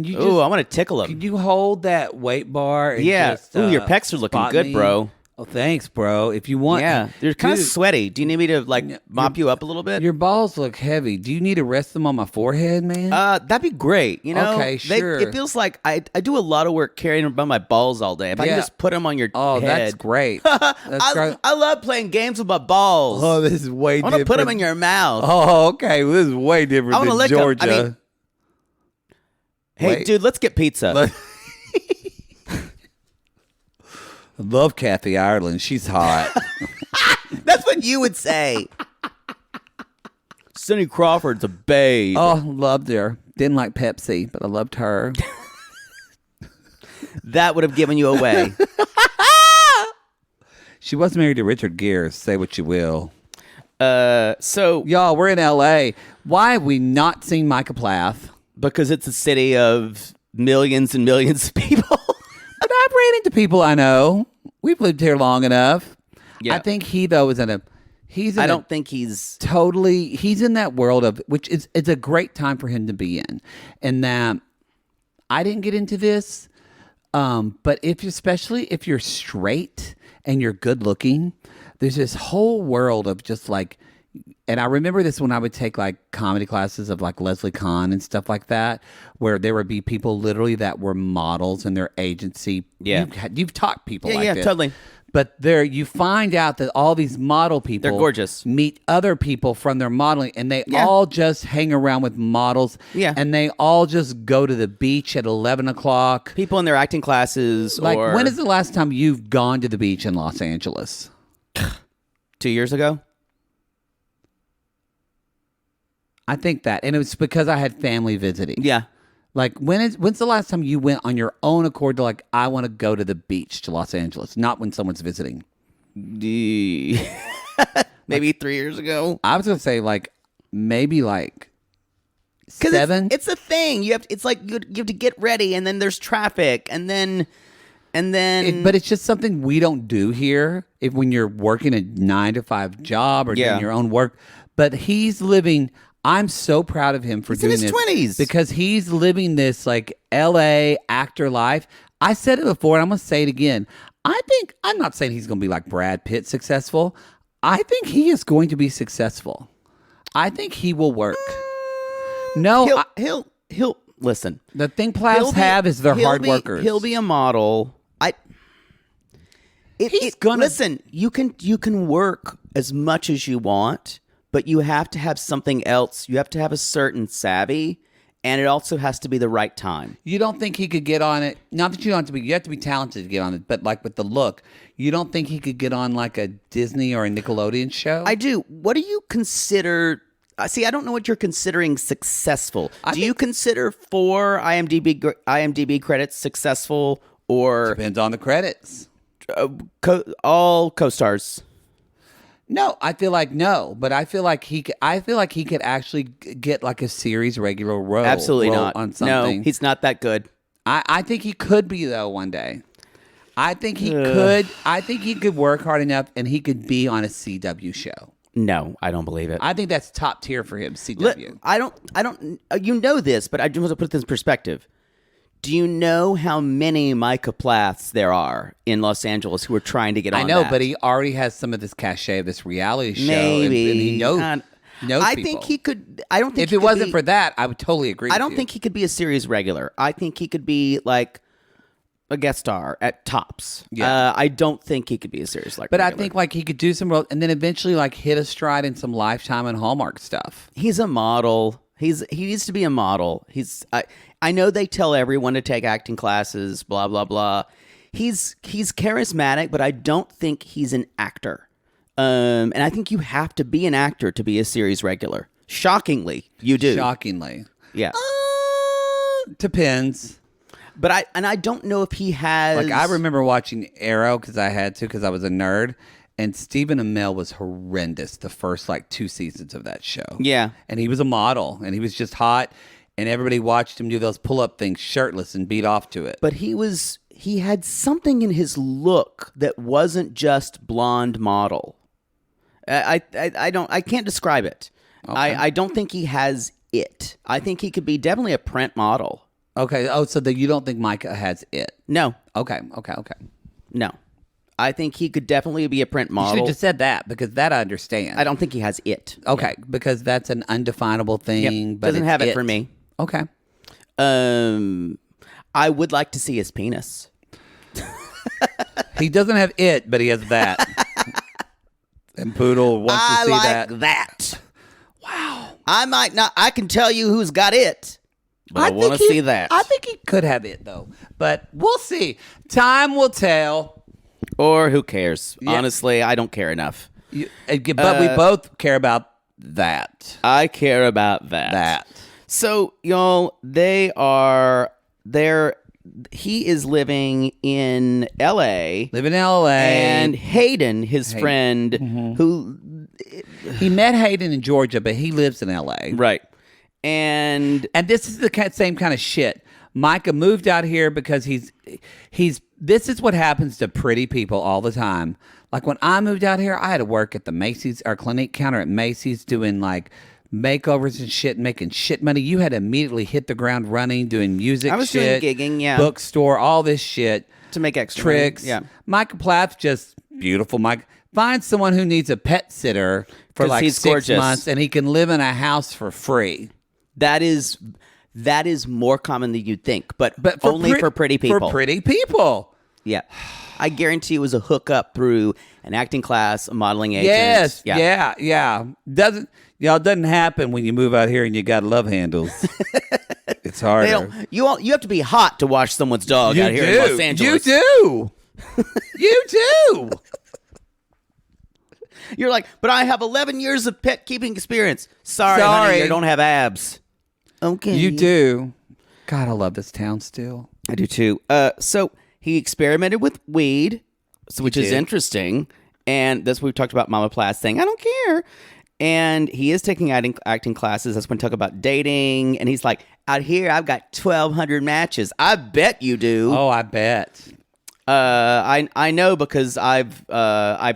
just... Ooh, I want to tickle them. Can you hold that weight bar? And just, Ooh, your pecs are looking spot good, me? bro. Oh, thanks, bro. If you want... Yeah, they're kind of Dude, sweaty. Do you need me to, mop you up a little bit? Your balls look heavy. Do you need to rest them on my forehead, man? That'd be great. Okay, sure. It feels like I do a lot of work carrying around my balls all day. If I can just put them on your head. That's great. That's great. I love playing games with my balls. Oh, this is way I different. want to put them in your mouth. Oh, okay. Well, this is way different I wanna than lick 'em. Georgia. I mean- Hey, Wait. dude, let's get pizza. I love Kathy Ireland. She's hot. That's what you would say. Cindy Crawford's a babe. Oh, loved her. Didn't like Pepsi, but I loved her. That would have given you away. She was married to Richard Gere. Say what you will. So Y'all, we're in L.A. Why have we not seen Micah Plath? because it's a city of millions and millions of people. But I've ran into people I know. We've lived here long enough. Yeah. I think he though is he's in I a don't think he's totally he's in that world of which is it's a great time for him to be in. And that I didn't get into this, but especially if you're straight and you're good looking, there's this whole world of just like. And I remember this when I would take like comedy classes of like Leslie Kahn and stuff like that, where there would be people literally that were models in their agency. Yeah. You've taught people like this. Totally. But there you find out that all these model people They're gorgeous. Meet other people from their modeling and they all just hang around with models. Yeah. And they all just go to the beach at 11 o'clock. People in their acting classes. Like or when is the last time you've gone to the beach in Los Angeles? 2 years ago? I think that. And it was because I had family visiting. Yeah. Like when's the last time you went on your own accord to like I want to go to the beach to Los Angeles, not when someone's visiting? Maybe 3 years ago. I was gonna say like maybe like 7. It's a thing. It's like you have to get ready, and then there's traffic, and then. But it's just something we don't do here. If when you're working a 9-to-5 job or doing your own work, but he's living. I'm so proud of him for doing in his this 20s because he's living this like LA actor life. I said it before and I'm going to say it again. I'm not saying he's going to be like Brad Pitt successful. I think he is going to be successful. I think he will work. No, he'll listen. the thing Plaths have is they're hard workers. He'll be a model. He's gonna listen. You can work as much as you want, but you have to have something else. You have to have a certain savvy, and it also has to be the right time. You don't think he could get on it? Not that you don't have to be. You have to be talented to get on it, but like with the look, you don't think he could get on like a Disney or a Nickelodeon show? I do. What do you consider? See, I don't know what you're considering successful. Do you consider 4 IMDb credits successful, or Depends on the credits. all co-stars? No, I feel like no, but I feel like he could. I feel like he could actually get like a series regular role. Absolutely role not. on something. No, he's not that good. I think he could be though one day. I think he could. I think he could work hard enough, and he could be on a CW show. No, I don't believe it. I think that's top tier for him. CW. I don't. You know this, but I just want to put this in perspective. Do you know how many Micah Plaths there are in Los Angeles who are trying to get on? I know, that? but he already has some of this cachet of this reality show. Maybe and he knows. knows I people. think he could. I don't think If it wasn't for that, I would totally agree. I don't think he could be a series regular. I think he could be like a guest star at tops. Yeah. I don't think he could be a series like. But regular. I think like he could do some role and then eventually like hit a stride in some Lifetime and Hallmark stuff. he's a model. He needs to be a model. I know they tell everyone to take acting classes. Blah blah blah. He's charismatic, but I don't think he's an actor. And I think you have to be an actor to be a series regular. Shockingly, you do. Shockingly. Yeah. Depends. But I don't know if he has. Like I remember watching Arrow because I had to because I was a nerd. And Stephen Amell was horrendous the first like 2 seasons of that show. Yeah. And he was a model and he was just hot. And everybody watched him do those pull-up things shirtless and beat off to it. But he had something in his look that wasn't just blonde model. I can't describe it. Okay. I don't think he has it. I think he could be definitely a print model. Okay. Oh, so that you don't think Micah has it? No. Okay. No. I think he could definitely be a print You should model. have just said that because that I understand. I don't think he has it. Okay, because that's an undefinable thing. Yep. But Doesn't it's have it for me. Okay. I would like to see his penis. He doesn't have it, but he has that. And Poodle wants to see that. Wow. I might not. I can tell you who's got it. But I think want to see that. I think he could have it though, but we'll see. Time will tell. Or who cares? Yeah. Honestly, I don't care enough. But we both care about that. I care about that. So, y'all, he is living in L.A. Live in L.A. And Hayden, his friend, who... He met Hayden in Georgia, but he lives in L.A. Right. And this is the same kind of shit. Micah moved out here because this is what happens to pretty people all the time. Like when I moved out here, I had to work at the Macy's or Clinique counter at Macy's doing like makeovers and shit, making shit money. You had to immediately hit the ground running, doing music. I was shit, doing gigging, yeah, bookstore, all this shit to make extra tricks. money. Yeah, Micah Plaths, just beautiful. Mike, find someone who needs a pet sitter for 'Cause like he's 6 gorgeous. months, and he can live in a house for free. that is more common than you'd think, but For only for pretty people. For pretty people. Yeah. I guarantee it was a hookup through an acting class, a modeling agent. Yes. Yeah. Doesn't happen when you move out here and you got love handles. It's harder. You have to be hot to wash someone's dog out here in Los Angeles. You do. You're like, but I have 11 years of pet keeping experience. Sorry, honey, you don't have abs. Okay. You do. God, I love this town still. I do too. So he experimented with weed, which is interesting. And that's what we talked about Mama Plaths saying, I don't care. And he is taking acting classes. That's when we talk about dating. And he's like, out here, I've got 1,200 matches. I bet you do. Oh, I bet. I know because I've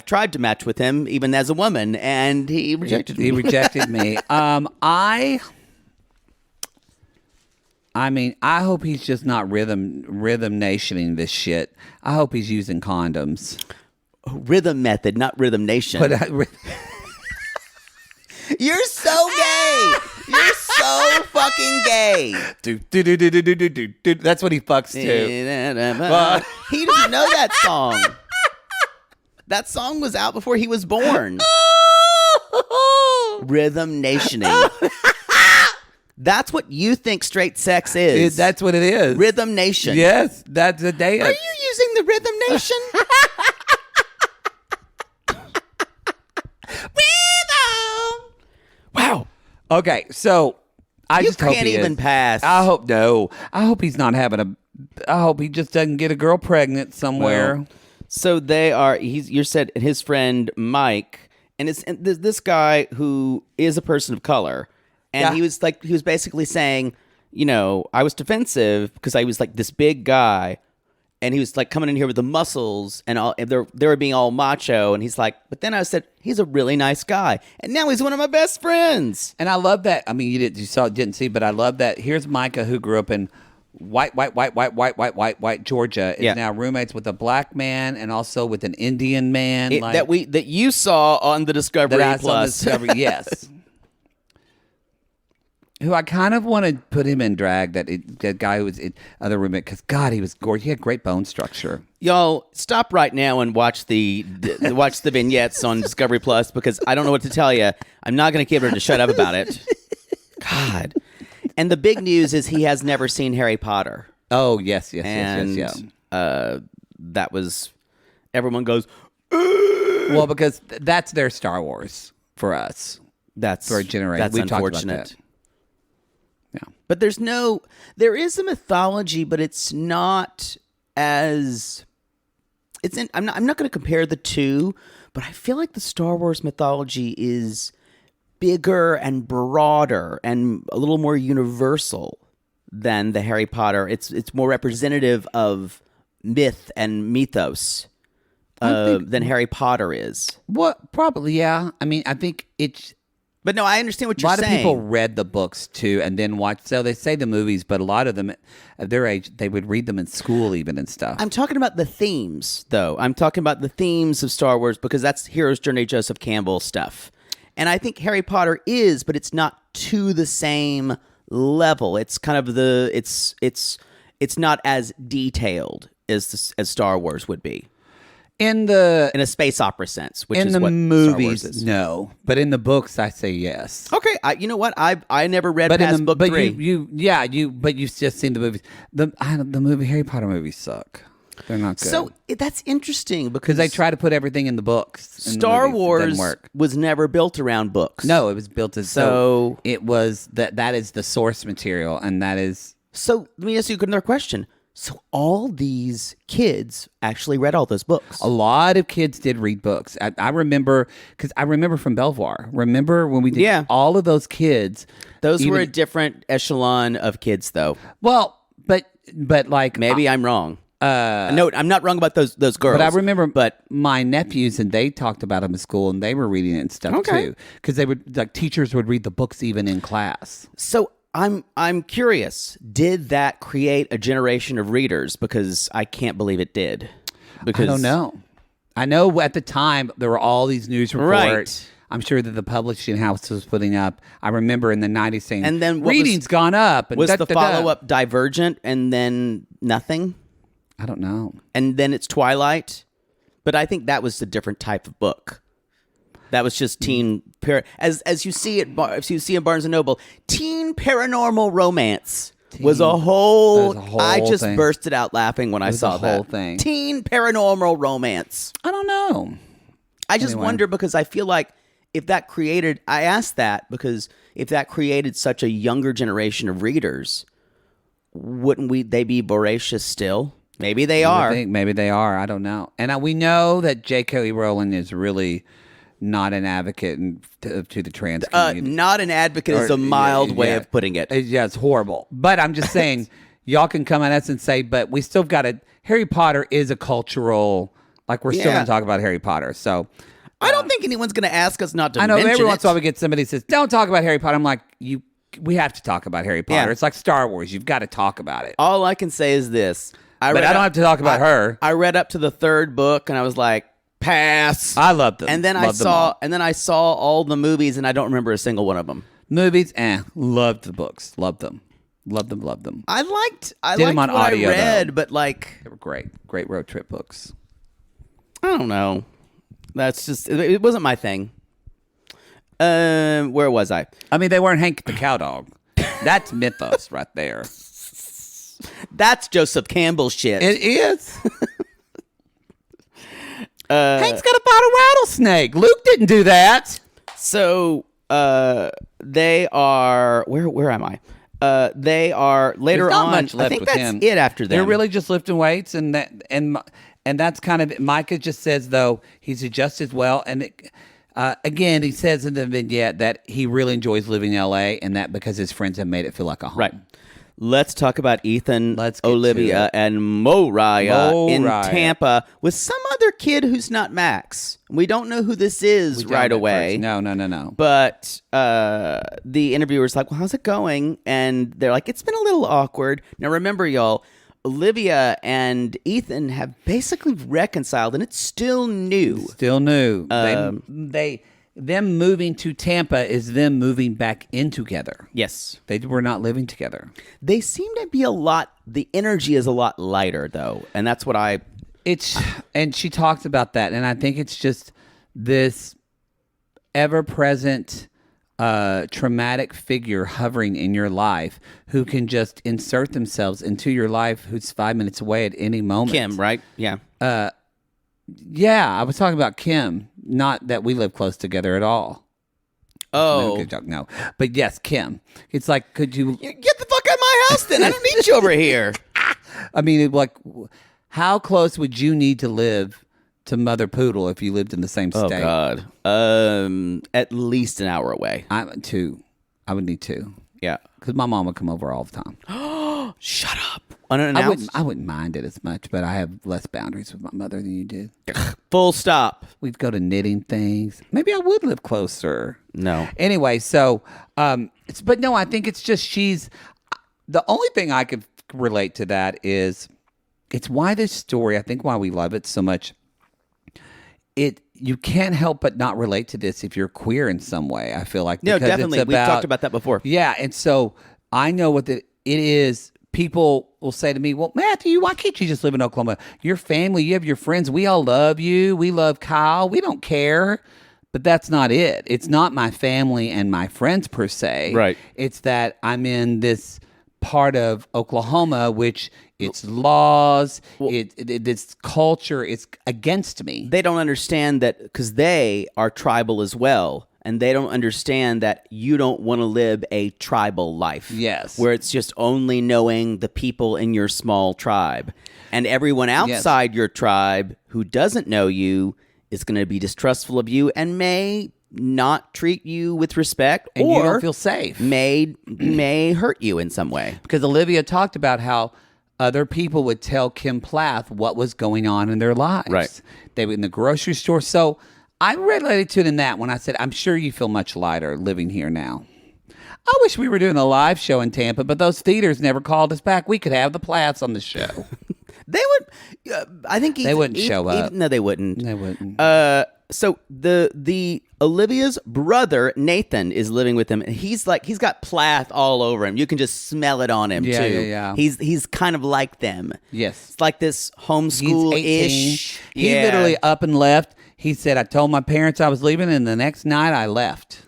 tried to match with him even as a woman, and he rejected me. He rejected me. I mean, I hope he's just not rhythm nationing this shit. I hope he's using condoms. Rhythm Method, not Rhythm Nation. But You're so gay. You're so fucking gay. That's what he fucks to. He doesn't know that song. That song was out before he was born. Rhythm nationing. That's what you think straight sex is. That's what it is. Rhythm Nation. Yes, that's a dance. Are you using the Rhythm Nation? Wow. Okay, so I You just hope can't he even is. pass. I hope no. I hope he's not having a. I hope he just doesn't get a girl pregnant somewhere. Well, so they are. You said his friend Mike, and it's this guy who is a person of color, and Yeah. he was basically saying, I was defensive because I was like this big guy, and he was like coming in here with the muscles and all. They were being all macho, and he's like, but then I said he's a really nice guy, and now he's one of my best friends. And I love that. I mean, didn't see, but I love that. Here's Micah, who grew up in white Georgia, is now roommates with a black man and also with an Indian man That you saw on the Discovery that I saw on Plus. Discovery. Yes. Who I kind of want to put him in drag, that guy who was in other roommate, because God, he was gorgeous. He had great bone structure. Y'all, stop right now and watch the vignettes on Discovery Plus, because I don't know what to tell you. I'm not going to get her to shut up about it. God. And the big news is he has never seen Harry Potter. Oh, yes. That was, everyone goes, well, because that's their Star Wars for us. That's for a generation. That's We've unfortunate. talked about that. Yeah. But there is a mythology, but it's not as, I'm not going to compare the two, but I feel like the Star Wars mythology is bigger and broader and a little more universal than the Harry Potter. It's more representative of myth and mythos than Harry Potter is. What? Probably, yeah. I mean, I think it's... But no, I understand what you're saying. A lot of people read the books too and then watched. So they say the movies, but a lot of them at their age, they would read them in school even and stuff. I'm talking about the themes, though. I'm talking about the themes of Star Wars because that's Hero's Journey, Joseph Campbell stuff. And I think Harry Potter is, but it's not to the same level. It's kind of it's not as detailed as Star Wars would be. In a space opera sense, which is what movies, Star Wars is. No, but in the books, I say yes. Okay, you know what? I never read past book 3. But you've just seen the movies. The Harry Potter movies suck. They're not good. So that's interesting because they try to put everything in the books. Star Wars was never built around books. No, it was built as so it was that is the source material, and that is. So let me ask you another question. So all these kids actually read all those books. A lot of kids did read books. I remember, because I remember from Belvoir. Remember when we did all of those kids? Those were a different echelon of kids, though. Well, but like... Maybe I'm wrong. No, I'm not wrong about those girls. But I remember but my nephews, and they talked about them in school, and they were reading it and stuff Okay. too. Because they would, like, teachers would read the books even in class. So I'm curious. Did that create a generation of readers? Because I can't believe it did. Because I don't know. I know at the time there were all these news reports. Right. I'm sure that the publishing house was putting up. I remember in the 90s saying, And then what reading's gone up. And Was the da-da-da. follow-up Divergent and then nothing? I don't know. And then it's Twilight? But I think that was a different type of book. That was just teen as you see it as you see in Barnes and Noble, teen paranormal romance was a whole, That was a whole I just thing. bursted out laughing when I was saw a that. whole thing. Teen paranormal romance. I don't know. I just Anyway. wonder because I feel like if that created, I asked that because if that created such a younger generation of readers, wouldn't they be voracious still? Maybe they I are. think maybe they are. I don't know. And we know that J.K. Rowling is really not an advocate to the trans community. Not an advocate is a mild way of putting it. Yeah, it's horrible. But I'm just saying, y'all can come at us and say, but we still got to. Harry Potter is a cultural. Like, we're still Yeah. going to talk about Harry Potter. So I don't think anyone's going to ask us not to I know mention every once in a it. while we get somebody who says, don't talk about Harry Potter. I'm like, we have to talk about Harry Potter. Yeah. It's like Star Wars. You've got to talk about it. All I can say is this. But I don't have to talk about her. I read up to the third book and I was like, pass. I love them. And then Love them all. I saw all the movies and I don't remember a single one of them. Movies, loved the books. Loved them. Loved them. I liked Did them what on audio, I read, though. but like, They were great. Great road trip books. I don't know. That's just, it wasn't my thing. Where was I? I mean, they weren't Hank the Cow Dog. That's mythos right there. That's Joseph Campbell shit. It is. Hank's got a bottle rattlesnake. Luke didn't do that. So they are where am I? They are later There's not on. much left I think with that's him. it after them. They're really just lifting weights, and that's kind of Micah just says though he's adjusted well, and again he says in the vignette that he really enjoys living in L.A. and that because his friends have made it feel like a home. right. Let's talk about Ethan, Let's get to Olivia, it. and Moriah in Moriah. Tampa with some other kid who's not Max. We don't know who this is We don't right at away. first. No. But the interviewer's like, well, how's it going? And they're like, it's been a little awkward. Now, remember, y'all, Olivia and Ethan have basically reconciled, and it's still new. Still new. Them moving to Tampa is them moving back in together. Yes. They were not living together. They seem to be the energy is a lot lighter, though. And that's what And she talks about that, and I think it's just this ever-present traumatic figure hovering in your life who can just insert themselves into your life who's 5 minutes away at any moment. Kim, right? Yeah. Yeah, I was talking about Kim, not that we live close together at all. No, Oh. good joke, no. But yes, Kim. It's like, could you... Get the fuck out of my house, then. I don't need you over here. I mean, how close would you need to live to Mother Poodle if you lived in the same Oh, state? God. At least an hour away. I would need two. Yeah. Because my mom would come over all the time. Shut up. Unannounced? I wouldn't mind it as much, but I have less boundaries with my mother than you do. Full stop. We'd go to knitting things. Maybe I would live closer. No. Anyway, so, but no, I think it's just the only thing I could relate to that is it's why this story, I think why we love it so much. You can't help but not relate to this if you're queer in some way, I feel like. No, because definitely. it's We've talked about that before. Yeah, and so I know what it is. People will say to me, well, Matthew, why can't you just live in Oklahoma? Your family, you have your friends. We all love you. We love Kyle. We don't care. But that's not it. It's not my family and my friends per se. Right. It's that I'm in this part of Oklahoma, which it's laws, it's culture, it's against me. They don't understand that because they are tribal as well. And they don't understand that you don't want to live a tribal life. Yes. Where it's just only knowing the people in your small tribe. And everyone outside your tribe who doesn't know you is going to be distrustful of you and may not treat you with respect And or you don't feel safe. may hurt you in some way. Because Olivia talked about how other people would tell Kim Plath what was going on in their lives. Right. They were in the grocery store. So I related to it in that when I said, I'm sure you feel much lighter living here now. I wish we were doing a live show in Tampa, but those theaters never called us back. We could have the Plaths on the show. They would. I think they wouldn't show up. No, they wouldn't. They wouldn't. So the Olivia's brother Nathan is living with him, and he's got Plath all over him. You can just smell it on him too. Yeah. He's kind of like them. Yes. It's like this homeschool-ish. He literally up and left. He said, I told my parents I was leaving, and the next night I left.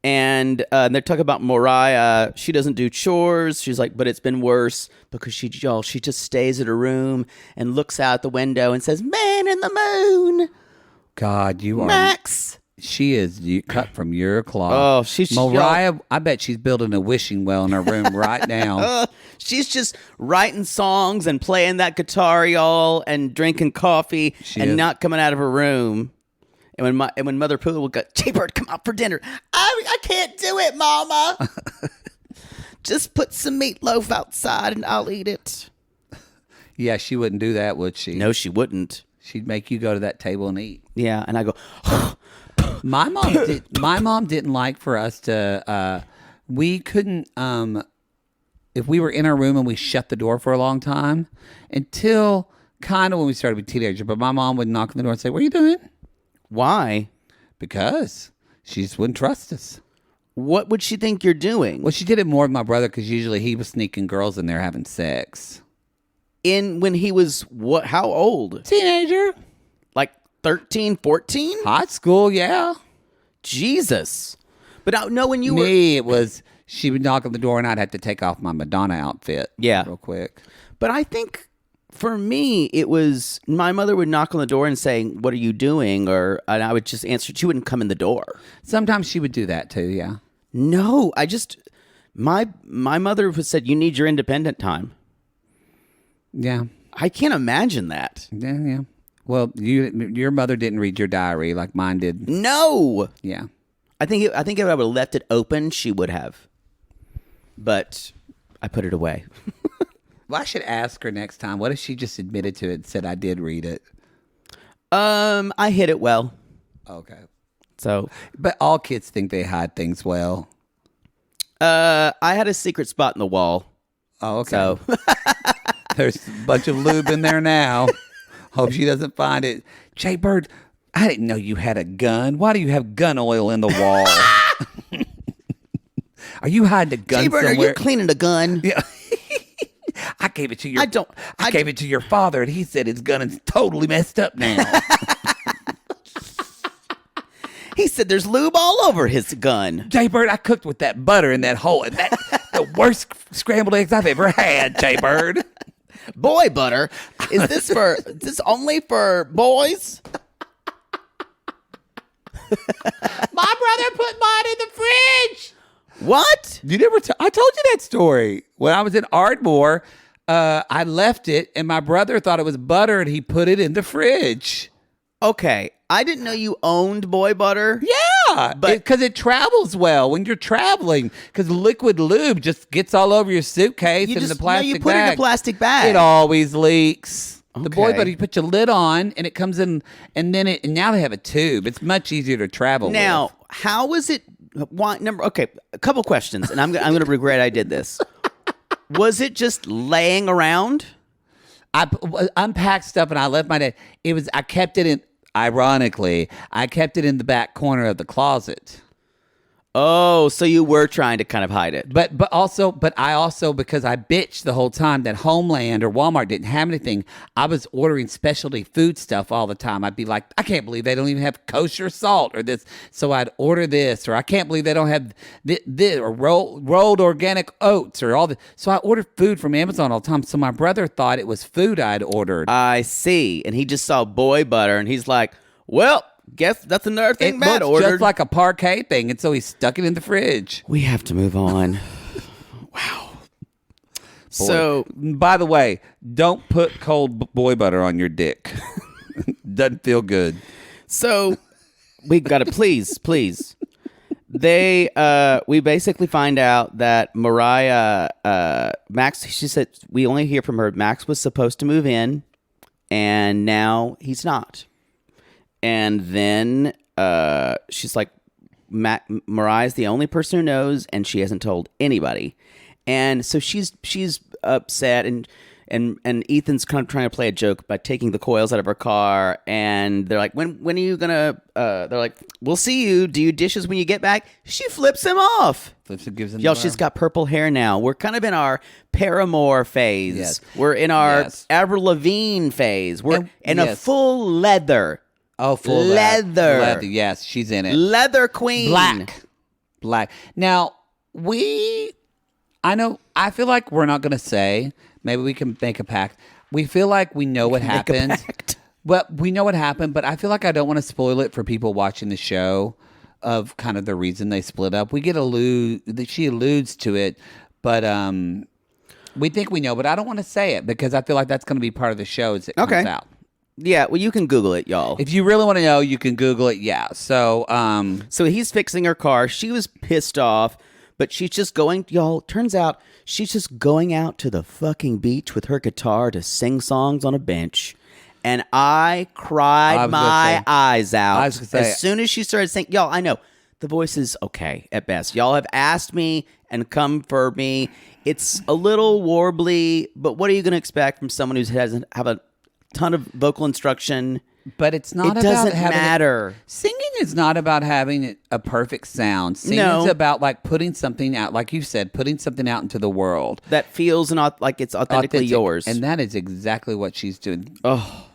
And they're talking about Moriah. She doesn't do chores. She's like, but it's been worse because she just stays in her room and looks out the window and says, "Man in the moon." God, you are Max. She is cut from your cloth. Oh, she's Moriah. I bet she's building a wishing well in her room right now. She's just writing songs and playing that guitar, y'all, and drinking coffee not coming out of her room. And when Mother Poodle would go, "Jaybird, come out for dinner." I can't do it, Mama. Just put some meatloaf outside and I'll eat it. Yeah, she wouldn't do that, would she? No, she wouldn't. She'd make you go to that table and eat. Yeah, and I go. My mom didn't like for us to. We couldn't. If we were in our room and we shut the door for a long time until kind of when we started to be teenagers. But my mom would knock on the door and say, "What are you doing?" Why? Because she just wouldn't trust us. What would she think you're doing? Well, she did it more with my brother because usually he was sneaking girls in there having sex. When he was what? How old? Teenager. Like 13, 14? High school, yeah. Jesus. But I know when you were... Me, it was... She would knock on the door and I'd have to take off my Madonna outfit. Yeah. Real quick. But I think... For me, it was my mother would knock on the door and say, "What are you doing?" And I would just answer. She wouldn't come in the door. Sometimes she would do that too. Yeah. No, my mother said, "You need your independent time." Yeah. I can't imagine that. Yeah. Well, your mother didn't read your diary like mine did. No. Yeah. I think if I would have left it open, she would have. But I put it away. Well, I should ask her next time. What if she just admitted to it and said I did read it? I hid it well. Okay. So, but all kids think they hide things well. I had a secret spot in the wall. Oh, okay. So. There's a bunch of lube in there now. Hope she doesn't find it. Jaybird, I didn't know you had a gun. Why do you have gun oil in the wall? Are you hiding a gun Jaybird, somewhere? Are you cleaning a gun? Yeah. I gave it to your. I gave it to your father, and he said his gun is totally messed up now. He said there's lube all over his gun. Jaybird, I cooked with that butter in that hole, and that's the worst scrambled eggs I've ever had. Jaybird, boy butter. Is this only for boys? My brother put mine in the fridge. What? You never? I told you that story when I was in Ardmore. I left it, and my brother thought it was butter, and he put it in the fridge. Okay, I didn't know you owned boy butter. Yeah, because it travels well when you're traveling. Because liquid lube just gets all over your suitcase and the plastic you put it in a plastic bag. It always leaks. Okay. The boy butter, you put your lid on, and it comes in, and then and now they have a tube. It's much easier to travel now, with. how was it? Okay, a couple questions, and I'm going to regret I did this. Was it just laying around? I unpacked stuff and I left my dad. I kept it in, ironically, I kept it in the back corner of the closet. Oh, so you were trying to kind of hide it. But I also, because I bitched the whole time that Homeland or Walmart didn't have anything, I was ordering specialty food stuff all the time. I'd be like, I can't believe they don't even have kosher salt or this. So I'd order this, or I can't believe they don't have this or rolled organic oats or all this. So I ordered food from Amazon all the time. So my brother thought it was food I'd ordered. I see. And he just saw boy butter and he's like, well, guess that's another thing Matt looks ordered. just like a parquet thing, and so he stuck it in the fridge. We have to move on. Wow. Boy. So, by the way, don't put cold boy butter on your dick. Doesn't feel good. So, we got to please. we basically find out that Moriah, Max, she said, we only hear from her. Max was supposed to move in, and now he's not. And then she's like, Mariah's the only person who knows, and she hasn't told anybody. And so she's upset, and Ethan's kind of trying to play a joke by taking the coils out of her car, and they're like, when are you gonna they're like, we'll see you, do you dishes when you get back? She flips him off. Flips and gives him Y'all, she's got purple hair now. We're kind of in our Paramore phase. Yes. We're in our Yes. Avril Lavigne phase. We're And- in a yes. full leather. Oh, full leather. leather. Yes, she's in it. Leather queen. Black. Now, I feel like we're not going to say, maybe we can make a pact. We feel like we know what happened. But we know what happened, but I feel like I don't want to spoil it for people watching the show of kind of the reason they split up. She alludes to it, but we think we know, but I don't want to say it because I feel like that's going to be part of the show as it comes out. Yeah, well, you can Google it, y'all. If you really want to know, you can Google it. Yeah. So, So he's fixing her car. She was pissed off, but she's just going, y'all, turns out she's just going out to the fucking beach with her guitar to sing songs on a bench. And I cried my eyes out as soon as she started singing. Y'all, I know the voice is okay at best. Y'all have asked me and come for me. It's a little warbly, but what are you going to expect from someone who doesn't have a ton of vocal instruction? But it's not It about doesn't having matter. Singing is not about having a perfect sound. Singing is about like putting something out, like you said, putting something out into the world That feels not like it's authentically Authentic. yours. And that is exactly what she's doing. Oh,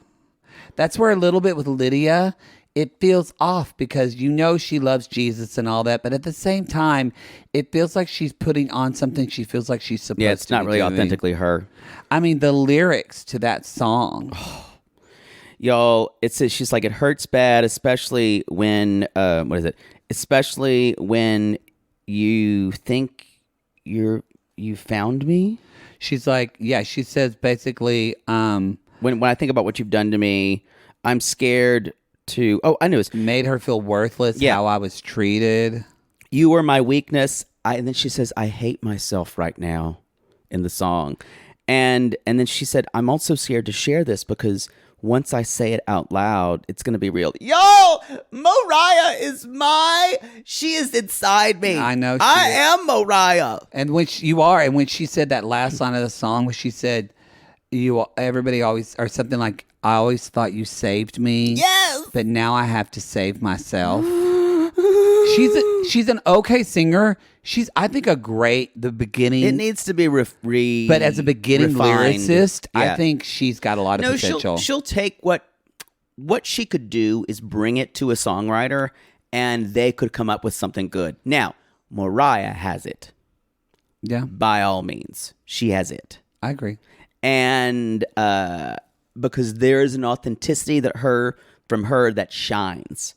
That's where a little bit with Lydia, it feels off because you know she loves Jesus and all that, but at the same time, it feels like she's putting on something she feels like she's supposed to. yeah, it's not be really doing. authentically her. I mean, the lyrics to that song. Y'all, it says she's like, it hurts bad, especially when what is it? Especially when you think you found me. She's like, yeah, she says basically, When I think about what you've done to me, I'm scared to. Oh, I knew it. made her feel worthless, Yeah. how I was treated. You were my weakness. And then she says, I hate myself right now in the song. And then she said, I'm also scared to share this because once I say it out loud, it's going to be real. Yo, Moriah she is inside me. I know she I is. am Moriah. And when she said that last line of the song, where she said, everybody always, or something like, I always thought you saved me. Yes. But now I have to save myself. She's an okay singer. She's, I think, the beginning. It needs to be but as a beginning refined. lyricist, I Yeah. think she's got a lot of No, potential. she'll take what she could do is bring it to a songwriter, and they could come up with something good. Now, Moriah has it. Yeah, By all means, she has it, I agree. and because there is an authenticity from her that shines,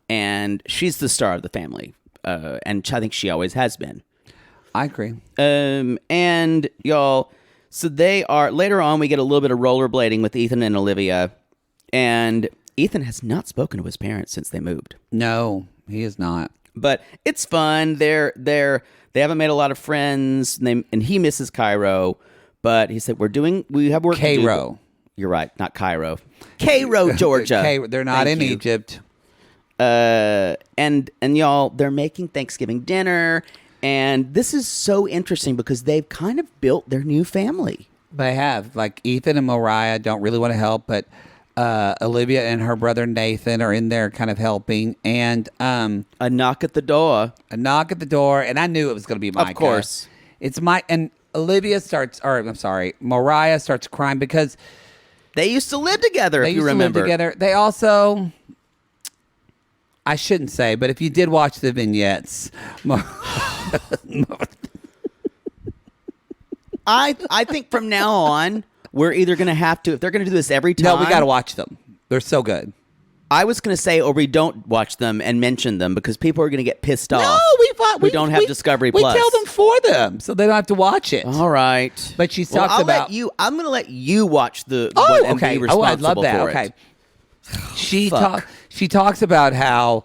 and she's the star of the family, and I think she always has been. I agree. And y'all, so they are, later on we get a little bit of rollerblading with Ethan and Olivia, and Ethan has not spoken to his parents since they moved. No, he is not. But it's fun. They haven't made a lot of friends, and he misses Cairo, but he said we have work to do. Cairo. You're right, not Cairo. Cairo, Georgia. They're not Thank in you. Egypt. And y'all, they're making Thanksgiving dinner, and this is so interesting because they've kind of built their new family. They have. Like, Ethan and Moriah don't really want to help, but Olivia and her brother Nathan are in there kind of helping. And A knock at the door. a knock at the door, and I knew it was going to be Micah. Of course. It's and Moriah starts crying because They used to live together, they if used you remember. to live together. They also, I shouldn't say, but if you did watch the vignettes, I think from now on, we're either going to have to, if they're going to do this every time. no, we got to watch them. They're so good. I was going to say, or we don't watch them and mention them because people are going to get pissed off. No, we don't have Discovery Plus. We tell them for them, so they don't have to watch it. All right. But she talks about. I'm going to let you watch the. Oh, and okay. Be Oh, I'd love responsible that. for it. Okay. Fuck. She talks about how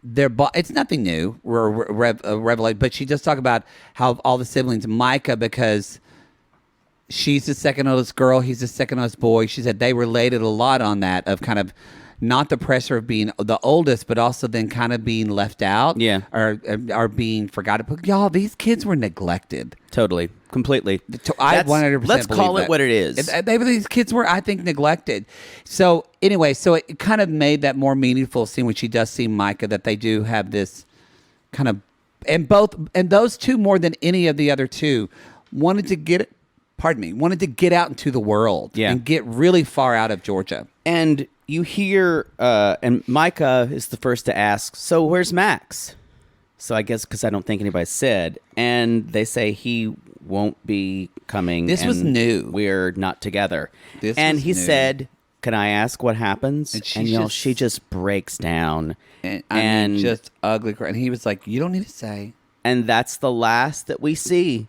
it's nothing new, revelation, but she does talk about how all the siblings, Micah, because she's the second oldest girl, he's the second oldest boy. She said they related a lot on that, of kind of not the pressure of being the oldest, but also then kind of being left out, or being forgotten. But y'all, these kids were neglected. Totally, completely. I 100%. Let's call it what it is. These kids were, I think, neglected. So anyway, so it kind of made that more meaningful scene when she does see Micah, that they do have this kind of, and those two more than any of the other two wanted to get out into the world and get really far out of Georgia. And you hear, and Micah is the first to ask, so where's Max? So I guess because I don't think anybody said. And they say he won't be coming. This was new. We're not together. He new. said, can I ask what happens? And she just breaks down. And just ugly. And he was like, you don't need to say. And that's the last that we see.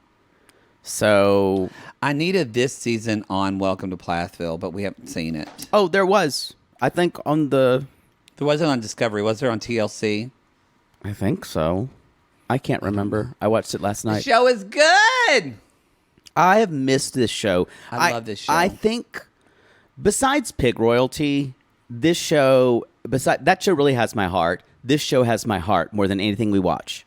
So I needed this season on Welcome to Plathville, but we haven't seen it. Oh, there was. I think on the... There wasn't on Discovery. Was there on TLC? I think so. I can't remember. I watched it last night. The show is good. I have missed this show. I love this show. I think besides Pig Royalty, that show really has my heart. This show has my heart more than anything we watch.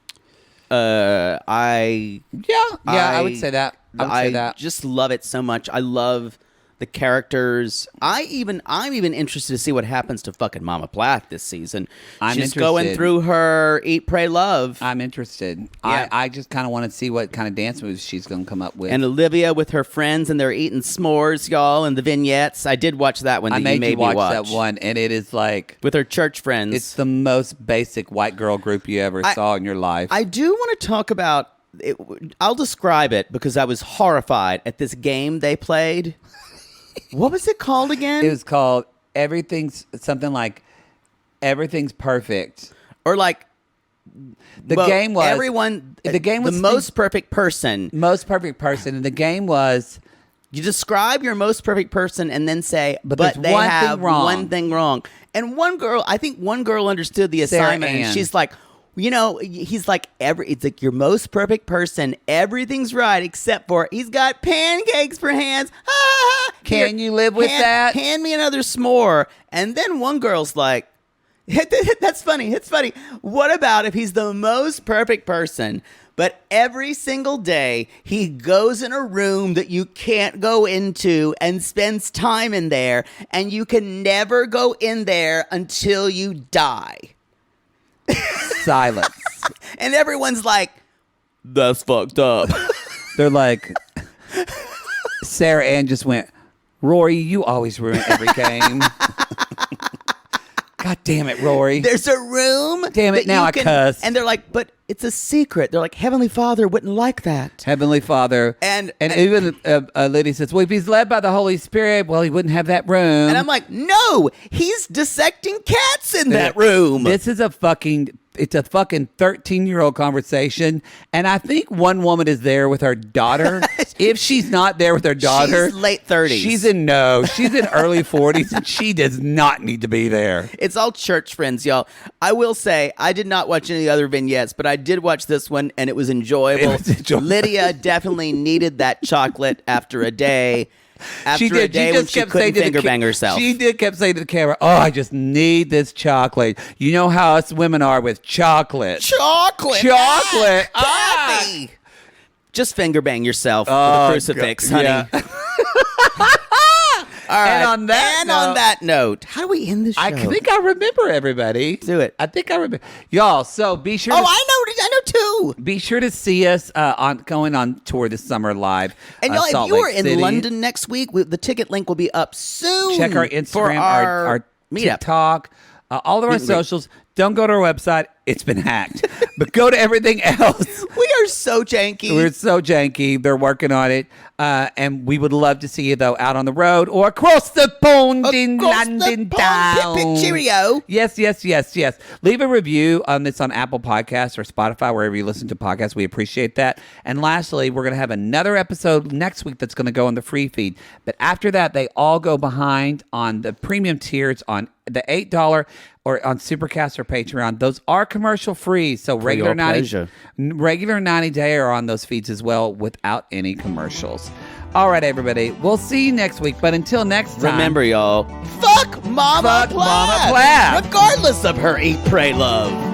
I would say that. I just love it so much. I love the characters. I'm even interested to see what happens to fucking Mama Plath this season. She's going through her Eat, Pray, Love. I'm interested. Yeah. I just kind of want to see what kind of dance moves she's going to come up with. And Olivia with her friends, and they're eating s'mores, y'all, and the vignettes. I did watch that one. That you made me watch that one, and it is like with her church friends. It's the most basic white girl group you ever saw in your life. I do want to talk about it. I'll describe it because I was horrified at this game they played. What was it called again? It was called Everything's something like Everything's Perfect. Or like the game was the most perfect person. Most perfect person. And the game was you describe your most perfect person and then say, but they one have thing wrong. one thing wrong. And I think one girl understood the assignment and she's like, he's like it's like your most perfect person. Everything's right except for he's got pancakes for hands. Can you live with that? Hand me another s'more. And then one girl's like, that's funny. It's funny. What about if he's the most perfect person, but every single day he goes in a room that you can't go into and spends time in there, and you can never go in there until you die? Silence. And everyone's like, that's fucked up. They're like, Sarah Ann just went, Rory, you always ruin every game. God damn it, Rory. There's a room. Damn it, now I cuss. And they're like, but it's a secret. They're like, Heavenly Father wouldn't like that. Heavenly Father. And even a lady says, well, if he's led by the Holy Spirit, well, he wouldn't have that room. And I'm like, no, he's dissecting cats in that room. This is a fucking 13-year-old conversation. And I think one woman is there with her daughter. If she's not there with her daughter, she's late 30s. She's in early 40s, and she does not need to be there. It's all church friends, y'all. I will say, I did not watch any other vignettes, but I did watch this one, and it was enjoyable. Lydia definitely needed that chocolate after a day. After a day when she couldn't finger bang herself. She kept saying to the camera, oh, I just need this chocolate. You know how us women are with chocolate. Chocolate. Ah. Just finger bang yourself with a crucifix, honey. Yeah. All right. And on that note, how do we end this show? I think I remember, everybody. Do it. I think I remember. Y'all, so be sure I know too. Be sure to see us going on tour this summer live. And y'all, Salt if you are Lake in City. London next week, the ticket link will be up soon. Check our Instagram, for our meetup. TikTok, all of our socials. Don't go to our website. It's been hacked. But go to everything else. We are so janky. We're so janky. They're working on it. And we would love to see you, though, out on the road or across the pond in London town. Cheerio. Yes. Leave a review on this on Apple Podcasts or Spotify, wherever you listen to podcasts. We appreciate that. And lastly, we're going to have another episode next week that's going to go on the free feed. But after that, they all go behind on the premium tiers on the $8 or on Supercast or Patreon. Those are commercial free. So your regular pleasure. 90 day are on those feeds as well without any commercials. All right, everybody. We'll see you next week. But until next time. Remember, y'all, fuck Mama Fuck Mama Plath. regardless of her eat, pray, love.